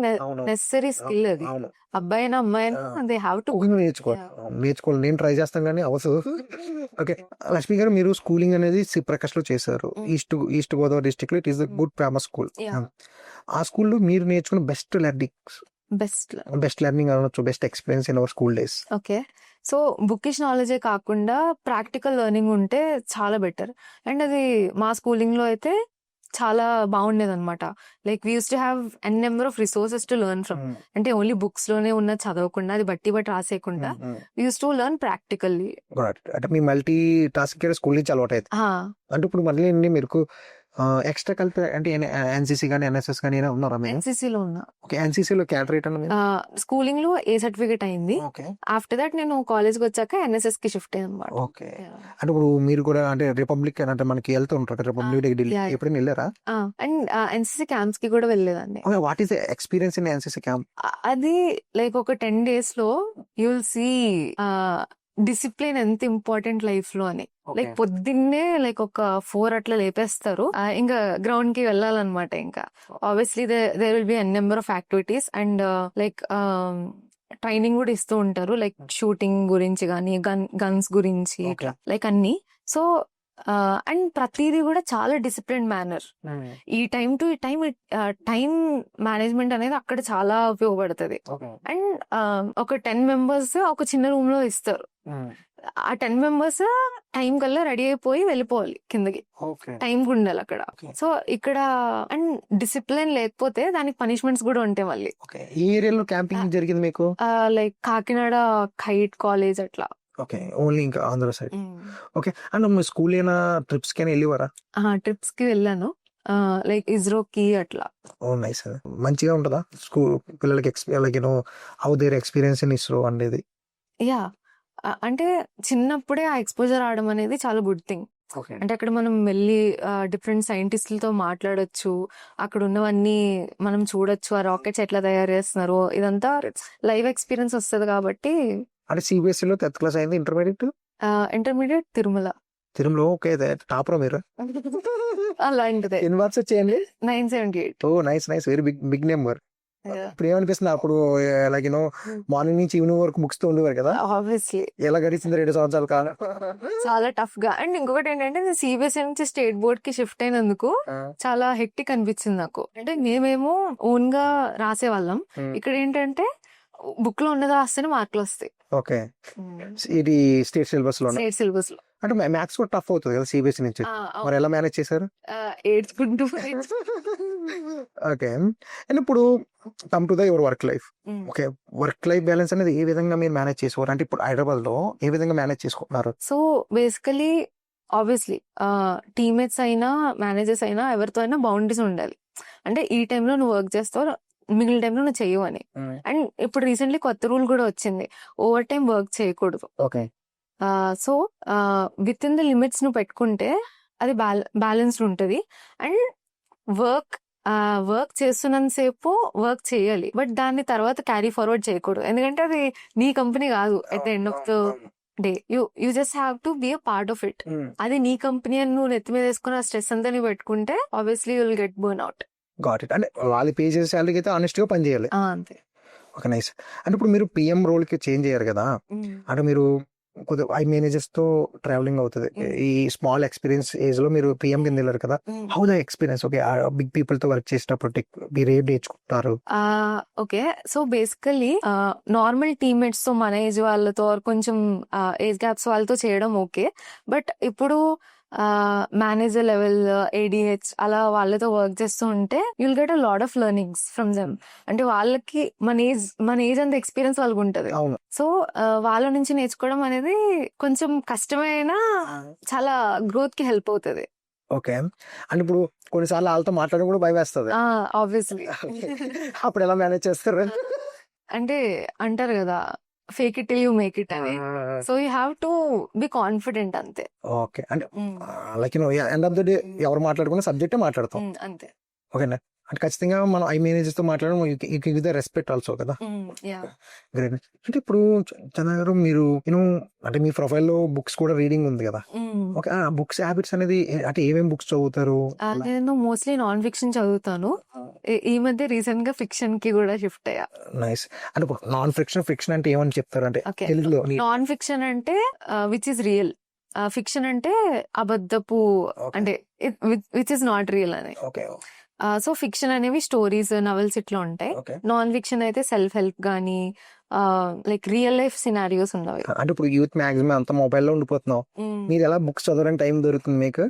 నెసరీ స్కిల్ అది. అవును, అబ్బాయి అయినా అమ్మాయి అయినా దే హ్యావ్ టు. కుకింగ్ నేర్చుకోవాలి. నేను ట్రై చేస్తాను కానీ అవ్వదు. ఓకే, లక్ష్మి గారు మీరు స్కూలింగ్ అనేది ప్రకాష్ లో చేశారు. ఈస్ట్ గోదావరి డిస్ట్రిక్ట్ లో it is good famous school. ఆ స్కూల్లో మీరు నేర్చుకున్న బెస్ట్ లెర్నింగ్ అనొచ్చు, best experience in our school days. Okay, so bookish నాలెడ్జే కాకుండా ప్రాక్టికల్ లెర్నింగ్ ఉంటే చాలా బెటర్. అండ్ అది మా స్కూలింగ్ లో అయితే చాలా బాగుండేది అనమాట. Like we use to have N number of resources to learn from. అంటే ఓన్లీ బుక్స్ లోనే ఉన్న చదవకుండా, అది బట్టి రాసేయకుండా we use to learn practically. అంటే మీ మల్టీ టాస్క్ స్కూల్ నుంచి అలవాటు అయితే. అంటే ఇప్పుడు మళ్ళీ మీరు ఎక్స్ట్రా కలిపి అంటే ఎన్సీసీ కానీ ఎన్ఎస్ఎస్ కానీ ఉన్నారా? ఎన్సీసీలో ఉన్నా. ఓకే, ఎన్సీసీలో క్యాడరేట్ స్కూలింగ్ లో ఏ సర్టిఫికేట్ అయింది. ఆఫ్టర్ దట్ నేను కాలేజ్ కి వచ్చాక ఎన్ఎస్ఎస్ కి షిఫ్ట్ అయ్యాను అనమాట. ఓకే, అంటే ఇప్పుడు మీరు కూడా అంటే రిపబ్లిక్ అంటే మనకి వెళ్తూ ఉంటారు, రిపబ్లిక్ డే ఢిల్లీ ఎప్పుడైనా వెళ్ళారా? అండ్ ఎన్సీసీ క్యాంప్స్ కి కూడా వెళ్ళలేదండి. What is experience in NCC camp? అది లైక్ ఒక 10 days లో యూ విల్ సీ డిసిప్లిన్ ఎంత ఇంపార్టెంట్ లైఫ్ లో అని. లైక్ పొద్దున్నే లైక్ ఒక 4 అట్లా లేపేస్తారు, ఇంకా గ్రౌండ్ కి వెళ్ళాలన్నమాట. ఇంకా obviously there will be n number of activities and like training కూడా ఇస్తూ ఉంటారు, లైక్ షూటింగ్ గురించి కానీ గన్స్ గురించి ఇట్లా లైక్ అన్ని. సో అండ్ ప్రతిదీ కూడా చాలా డిసిప్లిన్ మేనర్. ఈ టైం టు ఈ టైం మేనేజ్మెంట్ అనేది అక్కడ చాలా ఉపయోగపడుతుంది. అండ్ ఒక 10 members ఒక చిన్న రూమ్ లో ఇస్తారు. ఆ 10 members టైం కల్లా రెడీ అయిపోయి వెళ్ళిపోవాలి కిందకి, టైం కు ఉండాలి అక్కడ. సో ఇక్కడ అండ్ డిసిప్లిన్ లేకపోతే దానికి పనిష్మెంట్స్ కూడా ఉంటాయి మళ్ళీ. ఈ ఏరియాలో క్యాంపింగ్ జరిగింది మీకు? లైక్ కాకినాడ ఖైట్ కాలేజ్ అట్లా. ఓకే, ఓన్లీ ఇంకా Andhra side. Okay, and me school అయినా ట్రిప్స్ కి వెళ్ళేవారా? ట్రిప్స్ కి వెళ్ళాను, లైక్ ఇస్రోకి అట్లా. ఓ నైస్. మంచిగా ఉంటుందా స్కూల్ పిల్లలకి like how their experience in ISRO అనేది? యా, అంటే చిన్నప్పుడే ఆ ఎక్స్పోజర్ ఆడడం అనేది చాలా గుడ్ థింగ్. అంటే అక్కడ మనం వెళ్ళి డిఫరెంట్ సైంటిస్టులతో మాట్లాడొచ్చు, అక్కడ ఉన్నవన్నీ మనం చూడొచ్చు, ఆ రాకెట్స్ ఎట్లా తయారు చేస్తున్నారు, ఇదంతా లైవ్ ఎక్స్పీరియన్స్ వస్తుంది కాబట్టి. అంటే సిబిఎస్ఈ లో 10th క్లాస్ అయింది, ఇంటర్మీడియట్ తిరుమల. ఓకే, టాపర్ మీరు? అలాంటిదే. ఎన్ని మార్క్స్ వచ్చేయండి? 978. ఓ నైస్, వెరీ బిగ్ నెంబర్. ఇప్పుడు ఏమనిపిస్తుంది అప్పుడు లైక్ మార్నింగ్ నుంచి ఈవినింగ్ వరకు బుక్స్ తో ఉండేవారు కదా, ఆబ్వియస్లీ ఎలా గడిచింది 2 సంవత్సరాల కాలం? చాలా టఫ్ గా. అండ్ ఇంకొకటి ఏంటంటే నేను సిబిఎస్ఈ నుంచి స్టేట్ బోర్డ్ కి షిఫ్ట్ అయినందుకు చాలా హెక్టిక్ అనిపించింది నాకు. అంటే మేమేమో ఓన్ గా రాసేవాళ్ళం, ఇక్కడ ఏంటంటే బుక్ లో ఉన్నది రాస్తేనే మార్కులు వస్తాయి. ఓకే, ఇది స్టేట్ సిలబస్ లో. అంటే మ్యాథ్స్ కూడా టఫ్ అవుతుంది కదా సిబిఎస్ఈ నుంచి, మరి ఎలా మేనేజ్ చేశారు? ఏడ్చుకుంటూ. ఓకే, అండ్ ఇప్పుడు come to your work life. Okay, work life balance అనేది ఏ విధంగా మీరు మేనేజ్ చేసుకోవాలి? అంటే ఇప్పుడు హైదరాబాద్ లో ఏ విధంగా మేనేజ్ చేసుకుంటున్నారు? సో బేసికలీ ఆబ్వియస్లీ టీమ్మేట్స్ అయినా మేనేజర్స్ అయినా ఎవరితో అయినా బౌండరీస్ ఉండాలి. అంటే ఈ టైంలో నువ్వు వర్క్ చేస్తావు, మిగిలిన టైంలో నువ్వు చెయ్యవు అని. అండ్ ఇప్పుడు రీసెంట్లీ కొత్త రూల్ కూడా వచ్చింది, ఓవర్ టైం వర్క్ చేయకూడదు. Okay, so with in the limits నువ్వు పెట్టుకుంటే అది బ్యాలెన్స్డ్ ఉంటుంది. అండ్ వర్క్ చేస్తున్నంతసేపు వర్క్ చేయాలి, బట్ దాన్ని తర్వాత క్యారీ ఫార్వర్డ్ చేయకూడదు, ఎందుకంటే అది నీ కంపెనీ కాదు. At the end of the day you just have to be a part of it. అది నీ కంపెనీ అని నువ్వు నెత్తి మీద వేసుకుని ఆ స్ట్రెస్ అంతా నువ్వు పెట్టుకుంటే obviously you will get burn out. Got it. అంటే వాళ్ళు పే చేసే శాలరీకి అయితే ఆనెస్ట్ గా పని చేయాలి. అంతే. Okay, nice. అంటే ఇప్పుడు మీరు పిఎం రోల్ కి చేంజ్ అయ్యారు కదా, అంటే మీరు కొద్దిగా ఐ మేనేజర్స్ తో ట్రావెలింగ్ అవుతుంది. ఈ స్మాల్ ఎక్స్పీరియన్స్ ఏజ్ లో మీరు పిఎం కింద వెళ్ళారు కదా, how the experience? Okay, big people తో వర్క్ చేసినప్పుడు మీరు ఏం నేర్చుకుంటారు? Okay, so basically normal teammates తో మన ఏజ్ వాళ్ళతో కొంచెం ఏజ్ గ్యాప్స్ వాళ్ళతో చేయడం ఓకే, బట్ ఇప్పుడు మేనేజర్ లెవెల్ ఏడిహెచ్ అలా వాళ్ళతో వర్క్ చేస్తూ ఉంటే you'll get a lot of learnings from them. అంటే వాళ్ళకి మన ఏజ్ అంత ఎక్స్పీరియన్స్ వాళ్ళకి ఉంటది. సో వాళ్ళ నుంచి నేర్చుకోవడం అనేది కొంచెం కష్టమైనా చాలా గ్రోత్ కి హెల్ప్ అవుతుంది. ఓకే, అండ్ ఇప్పుడు కొన్నిసార్లు వాళ్ళతో మాట్లాడడం కూడా భయం వేస్తుంది. ఆబ్వియస్లీ. అప్పుడు ఎలా మేనేజ్ చేస్తారు? అంటే అంటారు కదా, fake it till you make it అని. So you have to be confident అంతే. ఓకే. అంటే like end of the day ఎవరు మాట్లాడుకున్న సబ్జెక్టే మాట్లాడతాం. అంతే. ఓకేనా. అంటే ఖచ్చితంగా మనం మేనేజర్స్ తో మాట్లాడడం గివ్ ద రెస్పెక్ట్ ఆల్సో కదా. గ్రేట్. అంటే ఇప్పుడు చందన గారు మీరు అంటే మీ ప్రొఫైల్లో బుక్స్ కూడా రీడింగ్ ఉంది కదా. ఓకే. ఆ బుక్స్ హ్యాబిట్స్ అనేది అంటే ఏమేమి బుక్స్ చదువుతారు? నేను మోస్ట్లీ నాన్ ఫిక్షన్ చదువుతాను. ఈ మధ్య రీసెంట్ గా ఫిక్షన్ కి కూడా షిఫ్ట్ అయ్యా. నైస్. అంటే నాన్ ఫిక్షన్ ఫిక్షన్ అంటే ఏమని చెప్తారు అంటే తెలుగులో? నాన్ ఫిక్షన్ అంటే విచ్ ఇస్ రియల్, ఫిక్షన్ అంటే అబద్ధపు, అంటే విచ్ ఇస్ నాట్ రియల్ అని. ఓకే. సో ఫిక్షన్ అనేవి స్టోరీస్, నవల్స్ ఇట్లా ఉంటాయి. నాన్ ఫిక్షన్ అయితే సెల్ఫ్ హెల్ప్ గానీ లైక్ రియల్ లైఫ్ సినారియోస్ ఉన్నవి. అంటే ఇప్పుడు యూత్ మాక్సిమం అంత మొబైల్లో ఉండిపోతున్నావు, మీరు ఎలా బుక్స్ చదవడానికి టైం దొరుకుతుంది మీకు?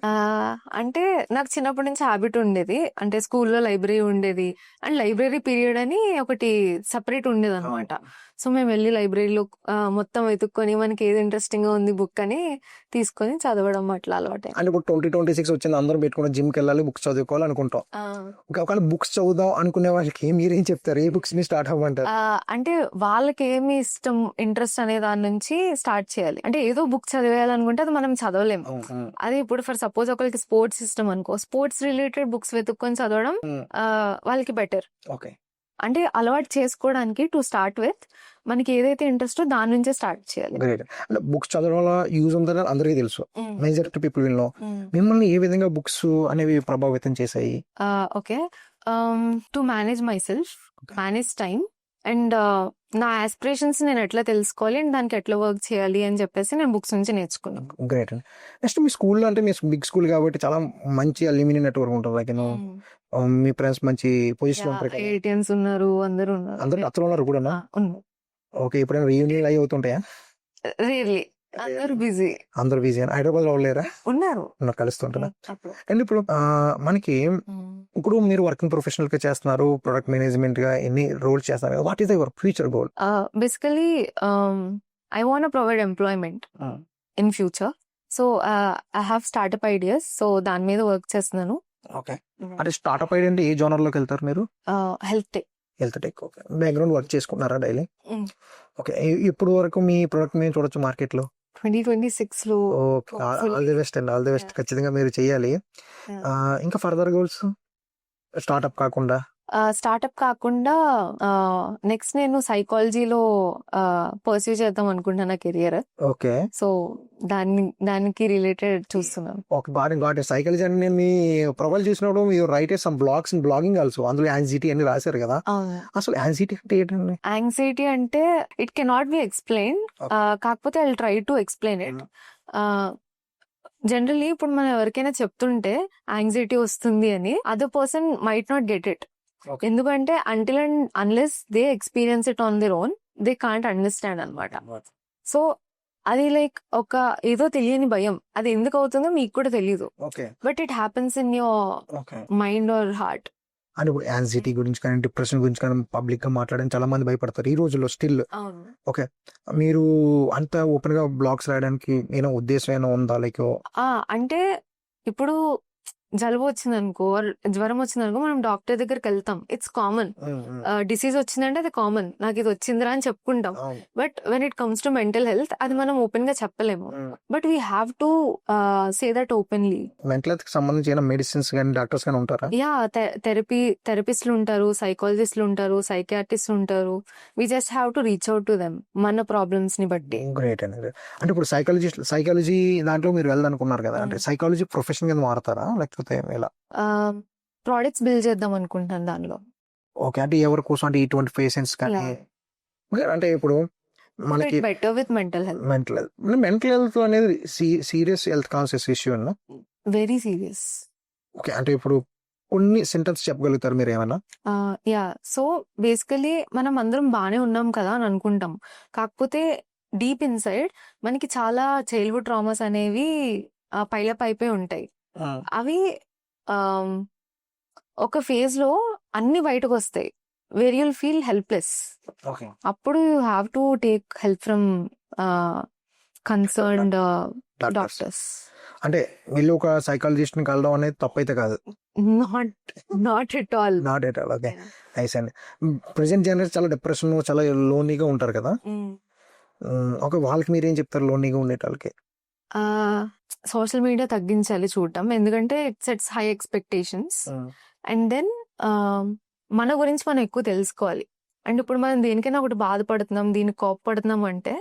అంటే నాకు చిన్నప్పటి నుంచి హ్యాబిట్ ఉండేది. అంటే స్కూల్లో లైబ్రరీ ఉండేది, అండ్ లైబ్రరీ పీరియడ్ అని ఒకటి సపరేట్ ఉండేది అనమాట. సో మేము వెళ్ళి లైబ్రరీలో మొత్తం వెతుక్కొని మనకి ఏది ఇంట్రెస్టింగ్ గా ఉంది బుక్ అని తీసుకొని చదవడం అట్లా అలవాటు. అంటే ఇప్పుడు 2026 వచ్చింది, అందరం పెట్టుకుని జిమ్కి వెళ్ళాలి, బుక్స్ చదువుకోవాలి అనుకుంటాం. ఒకవేళ బుక్స్ చదువుదాం అనుకునే వాళ్ళకి మీరేం చెప్తారు? ఏ బుక్స్ ని స్టార్ట్ అవ్వమంటారు? అంటే వాళ్ళకి ఏమి ఇష్టం, ఇంట్రెస్ట్ అనే దాని నుంచి స్టార్ట్ చేయాలి. అంటే ఏదో బుక్ చదివేయాలనుకుంటే అది మనం చదవలేము. అదే ఇప్పుడు ఫర్ సపోజ్ ఒకరికి స్పోర్ట్స్ ఇష్టం అనుకో, స్పోర్ట్స్ రిలేటెడ్ బుక్స్ వెతుక్కొని చదవడం వాళ్ళకి బెటర్. ఓకే. అంటే అలవాటు చేసుకోవడానికి టు స్టార్ట్ విత్ మనకి ఏదైతే ఇంట్రెస్టో దాని నుంచే స్టార్ట్ చేయాలి. గ్రేట్. అంటే బుక్స్ చదవడం వల్ల యూజ్ ఉందని అందరికీ తెలుసు, మెజారిటీ పీపుల్ విల్ నో. మిమ్మల్ని ఏ విధంగా బుక్స్ అనేవి ప్రభావితం చేశాయి? Okay, to manage my self, manage time, and నా ఆస్పిరేషన్స్ నేను ఎట్లా తెలుసుకోవాలి అండ్ దానికి ఎట్లా వర్క్ చేయాలి అని చెప్పేసి నేను బుక్స్ నుంచి నేర్చుకున్నాను. గ్రేట్ అండి. నెక్స్ట్ మీ స్కూల్లో, అంటే మీ బిగ్ స్కూల్ కాబట్టి చాలా మంచి అల్యూమినియం నెట్వర్క్ ఉంటుంది. లైక్ మీ ఫ్రెండ్స్ మంచి పొజిషన్ ఉంటారు, ఏటీఎన్స్ ఉన్నారు, అందరూ ఉన్నారు. అందరూ అతను ఉన్నారు కూడా. ఉన్నారు. ఓకే. ఎప్పుడైనా రీయూనియన్ అయ్యి అవుతుంటాయా? రియల్లీ అందరూ బిజీ. అందరు బిజీ. హైదరాబాద్ లో లేరా? ఉన్నారు, కలుస్తుంటారా? అండ్ ఇప్పుడు మనకి ఇప్పుడు మీరు వర్కింగ్ ప్రొఫెషనల్ గా చేస్తున్నారు, ప్రొడక్ట్ మేనేజ్మెంట్ గా ఎన్ని రోల్స్ చేస్తున్నారు. What is your future goal? Basically I want provide employment in future. So I have startup ideas, so దాని మీద వర్క్ చేస్తున్నాను. ఓకే. అంటే స్టార్ట్అప్ ఐడియా అంటే ఏ జోనర్ లోకి వెళ్తారు మీరు? Health tech. Health tech. Okay. Background work చేసుకుంటున్నారా డైలీ? ఓకే. ఇప్పుడు వరకు మీ ప్రొడక్ట్ మేము చూడొచ్చు మార్కెట్ లో 2026 లో. ఓకే. ఆల్ ది బెస్ట్ అండి, ఆల్ ది బెస్ట్. ఖచ్చితంగా మీరు చెయ్యాలి. ఇంకా ఫర్దర్ గోల్స్ స్టార్ట్అప్ కాకుండా? స్టార్ట్అప్ కాకుండా నెక్స్ట్ నేను సైకాలజీలో పర్సూ చేద్దాం అనుకుంటున్నా నా కెరియర్. ఓకే. సో దానికి రిలేటెడ్ చూస్తున్నాను. ఓకే. బాగా సైకాలజీ అని నేను మీ ప్రొఫైల్ చూసినప్పుడు మీరు write some blogs and blogging also, అందులో యాంగ్జైటీ అని రాశారు కదా. అసలు యాంగ్జైటీ అంటే ఏంటండి? యాంగ్జైటీ అంటే ఇట్ కెనాట్ బి ఎక్స్ప్లెయిన్, కాకపోతే I will try to explain it. Generally ఇప్పుడు మనం ఎవరికైనా చెప్తుంటే యాంగ్జైటీ వస్తుంది అని, other person might not get it. ఎందుకంటే until and unless they experience it on their own, they can't understand అనమాట. సో అది లైక్ ఒక ఏదో తెలియని భయం, అది ఎందుకు అవుతుందో మీకు కూడా తెలియదు, but it happens in your mind or heart. అంటే ఇప్పుడు యాంగ్జైటీ గురించి కానీ డిప్రెషన్ గురించి కానీ పబ్లిక్ గా మాట్లాడడం చాలా మంది భయపడతారు ఈ రోజుల్లో స్టిల్. ఓకే. మీరు అంత ఓపెన్ గా బ్లాగ్స్ రాయడానికి ఏమైనా ఉద్దేశం ఏమైనా ఉందా? లైక్ అంటే ఇప్పుడు జలుబు వచ్చింది అనుకో, జ్వరం వచ్చింది అనుకో, మనం డాక్టర్ దగ్గరికి వెళ్తాం, ఇట్స్ కామన్. డిసీజ్ వచ్చిందంటే అది కామన్, నాకు ఇది వచ్చిందిరా అని చెప్పుకుంటాం. But when it comes to mental health, అది మనం ఓపెన్ గా చెప్పలేము. But we have to say that openly. Mental health కి సంబంధించిన మెడిసిన్స్ కానీ డాక్టర్స్ కానీ ఉంటారా? యా, థెరపిస్టులు ఉంటారు, సైకాలజిస్టులు ఉంటారు, సైకియాట్రిస్టులు ఉంటారు. We just have to reach out to them మన ప్రాబ్లమ్స్ ని బట్టి. గ్రేట్ అండి. అంటే ఇప్పుడు సైకాలజీ దాంట్లో మీరు వెళ్ళాలనుకున్నారు కదా, అంటే సైకాలజీ ప్రొఫెషన్ కింద మారుతారా లేకపోతే ఎలా? ప్రోడక్ట్స్ బిల్డ్ చేద్దాం అనుకుంటాను దానిలో. ఓకే. అంటే ఎవరి కోసం? అంటే ఇటువంటి పేషెంట్స్ కానీ, అంటే ఇప్పుడు మనకి better with mental health. Mental health అనేది సీరియస్ హెల్త్ కాన్షియస్ ఇష్యూ అన్న, వెరీ సీరియస్. ఓకే. అంటే ఇప్పుడు కొన్ని సింటమ్స్ చెప్పగలుగుతారు మీరు ఏమన్నా? యా, సో బేసికలీ మనం అందరం బాగానే ఉన్నాం కదా అని అనుకుంటాం, కాకపోతే డీప్ ఇన్సైడ్ మనకి చాలా చైల్డ్హుడ్ ట్రామాస్ అనేవి పైపై ఉంటాయి. అవి ఒక ఫేజ్ లో అన్ని బయటకు వస్తాయి, వేర్ యుల్ ఫీల్ హెల్ప్లెస్. అప్పుడు you have to take help from concerned doctors. అంటే వీళ్ళు ఒక సైకాలజిస్ట్ ని కలవడం అనేది తప్పైతే కాదు? Not at all. Not at all. Okay. Nice అండి. ప్రెసెంట్ జనరేషన్ చాలా డిప్రెషన్, చాలా లోనీగా ఉంటారు కదా. ఒక వాళ్ళకి మీరేం చెప్తారు లోన్లీగా ఉండేటాళ్ళకి? సోషల్ మీడియా తగ్గించాలి చూడటం. ఎందుకంటే it sets high expectations. And then మన గురించి మనం ఎక్కువ తెలుసుకోవాలి. అండ్ ఇప్పుడు మనం దేనికైనా ఒకటి బాధపడుతున్నాం, దీనికి కోప్పడుతున్నాం అంటే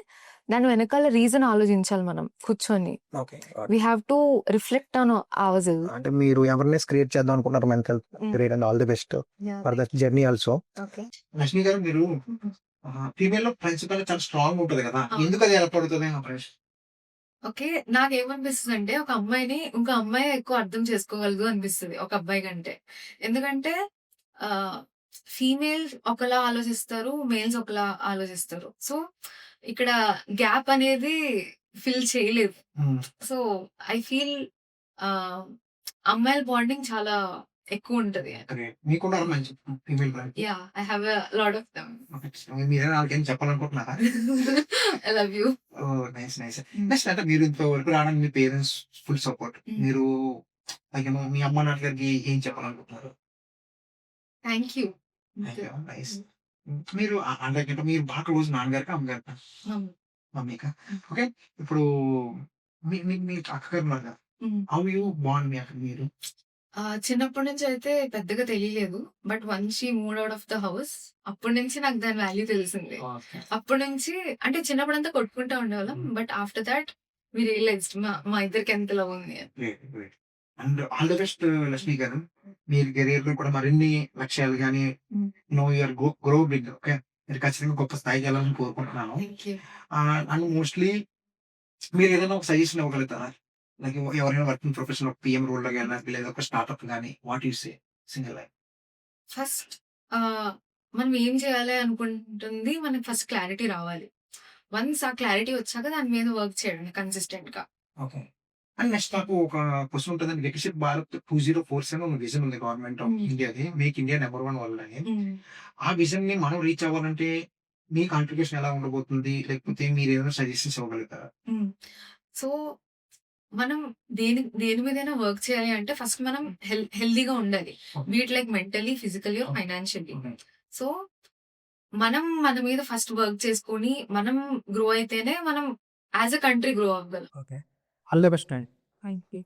దాని వెనకాల రీజన్ ఆలోచించాలి మనం కూర్చొని. Okay. We have to reflect on ourselves. అంటే మీరు అవేర్‌నెస్ క్రియేట్ చేద్దాం అనుకుంటున్నారు mental great and all the best for that journey also. Okay. Lakshmi గారు మీరు ఫీమేల్ లో ప్రిన్సిపల్ చాలా స్ట్రాంగ్ ఉంటది కదా, ఎందుకు అది ఏర్పడుతుంది ఆ ప్రశ్న? ఓకే. నాకేమనిపిస్తుంది అంటే ఒక అమ్మాయిని ఇంకో అమ్మాయి ఎక్కువ అర్థం చేసుకోగలదు అనిపిస్తుంది ఒక అబ్బాయి కంటే. ఎందుకంటే ఫీమేల్ ఒకలా ఆలోచిస్తారు, మేల్స్ ఒకలా ఆలోచిస్తారు. సో ఇక్కడ గ్యాప్ అనేది ఫిల్ చేయలేదు. సో ఐ ఫీల్ అమ్మాయిల బాండింగ్ చాలా ఎక్కువ ఉంటది. మీకున్నారు మంచి female friend? Yeah, I have a lot of them. మీరే నాకేం చెప్పాలనుకుంటున్నారా? I love you. Nice nice. Next అంటే మీరు ఇంతవరకు రావడానికి మీ పేరెంట్స్ ఫుల్ సపోర్ట్. మీరు మీ అమ్మ నాన్నగారికి ఏం చెప్పాలనుకుంటున్నారు? Thank you. నైస్. మీరు అంటే మీరు బాగా క్లోజ్ నాన్నగారికి అమ్మగారికి? మమ్మీకా? ఓకే. ఇప్పుడు మీ అక్కగారు ఉన్నారు కదా, హౌ యూ బాండ్ మీ అక్క మీరు? చిన్నప్పటి నుంచి అయితే పెద్దగా తెలియలేదు. But once she moved out of the house అప్పటి నుంచి నాకు దాని వాల్యూ తెలిసింది. అప్పటి నుంచి అంటే చిన్నప్పుడంతా కొట్టుకుంటా ఉండేవాళ్ళం. But after that we realized మా ఇద్దరికి ఎంత లవ్ ఉంది అని. And all the best Lakshmi గారు. మీరు కెరీర్ లో కూడా మరిన్ని లక్ష్యాలు కానీ no you're grow big. Okay, మీరు ఖచ్చితంగా గొప్ప స్థాయికి వెళ్ళాలని కోరుకుంటున్నాను. Thank you. అండ్ మోస్ట్లీ మీరు ఏదైనా ఒక సజెషన్ ఇవ్వగలుగుతారా? లైక్ ఎవరైనా వర్కింగ్ ప్రొఫెషన్ ఒక పిఎం రోల్ లోకి వెళ్ళడానికి లేదా ఒక స్టార్ట్అప్ కానీ what you say single life? First మనం ఏం చేయాలి అనుకుంటుంది మనకి ఫస్ట్ క్లారిటీ రావాలి. వన్స్ ఆ క్లారిటీ వచ్చాక దాని మీద వర్క్ చేయండి కన్సిస్టెంట్ గా. ఓకే. అండ్ నెక్స్ట్ నాకు ఒక క్వశ్చన్ ఉంటుందండి. వికసిత్ భారత్ 2047 ఒక విజన్ ఉంది గవర్నమెంట్ ఆఫ్ ఇండియాది, మేక్ ఇండియా నెంబర్ 1 వరల్డ్ అని. ఆ విజన్ ని మనం రీచ్ అవ్వాలంటే మీ కాంట్రిబ్యూషన్ ఎలా ఉండబోతుంది, లేకపోతే మీరు ఏదైనా సజెషన్స్ ఇవ్వగలుగుతారా? సో మనం దేని మీదైనా వర్క్ చేయాలి అంటే ఫస్ట్ మనం హెల్దీగా ఉండాలి. Beat like mentally, physically, financially. So మనం మన మీద ఫస్ట్ వర్క్ చేసుకొని మనం గ్రో అయితేనే మనం యాజ్ అ కంట్రీ గ్రో అవ్వగలం. ఓకే. ఆల్ ది బెస్ట్ అండి. Thank you.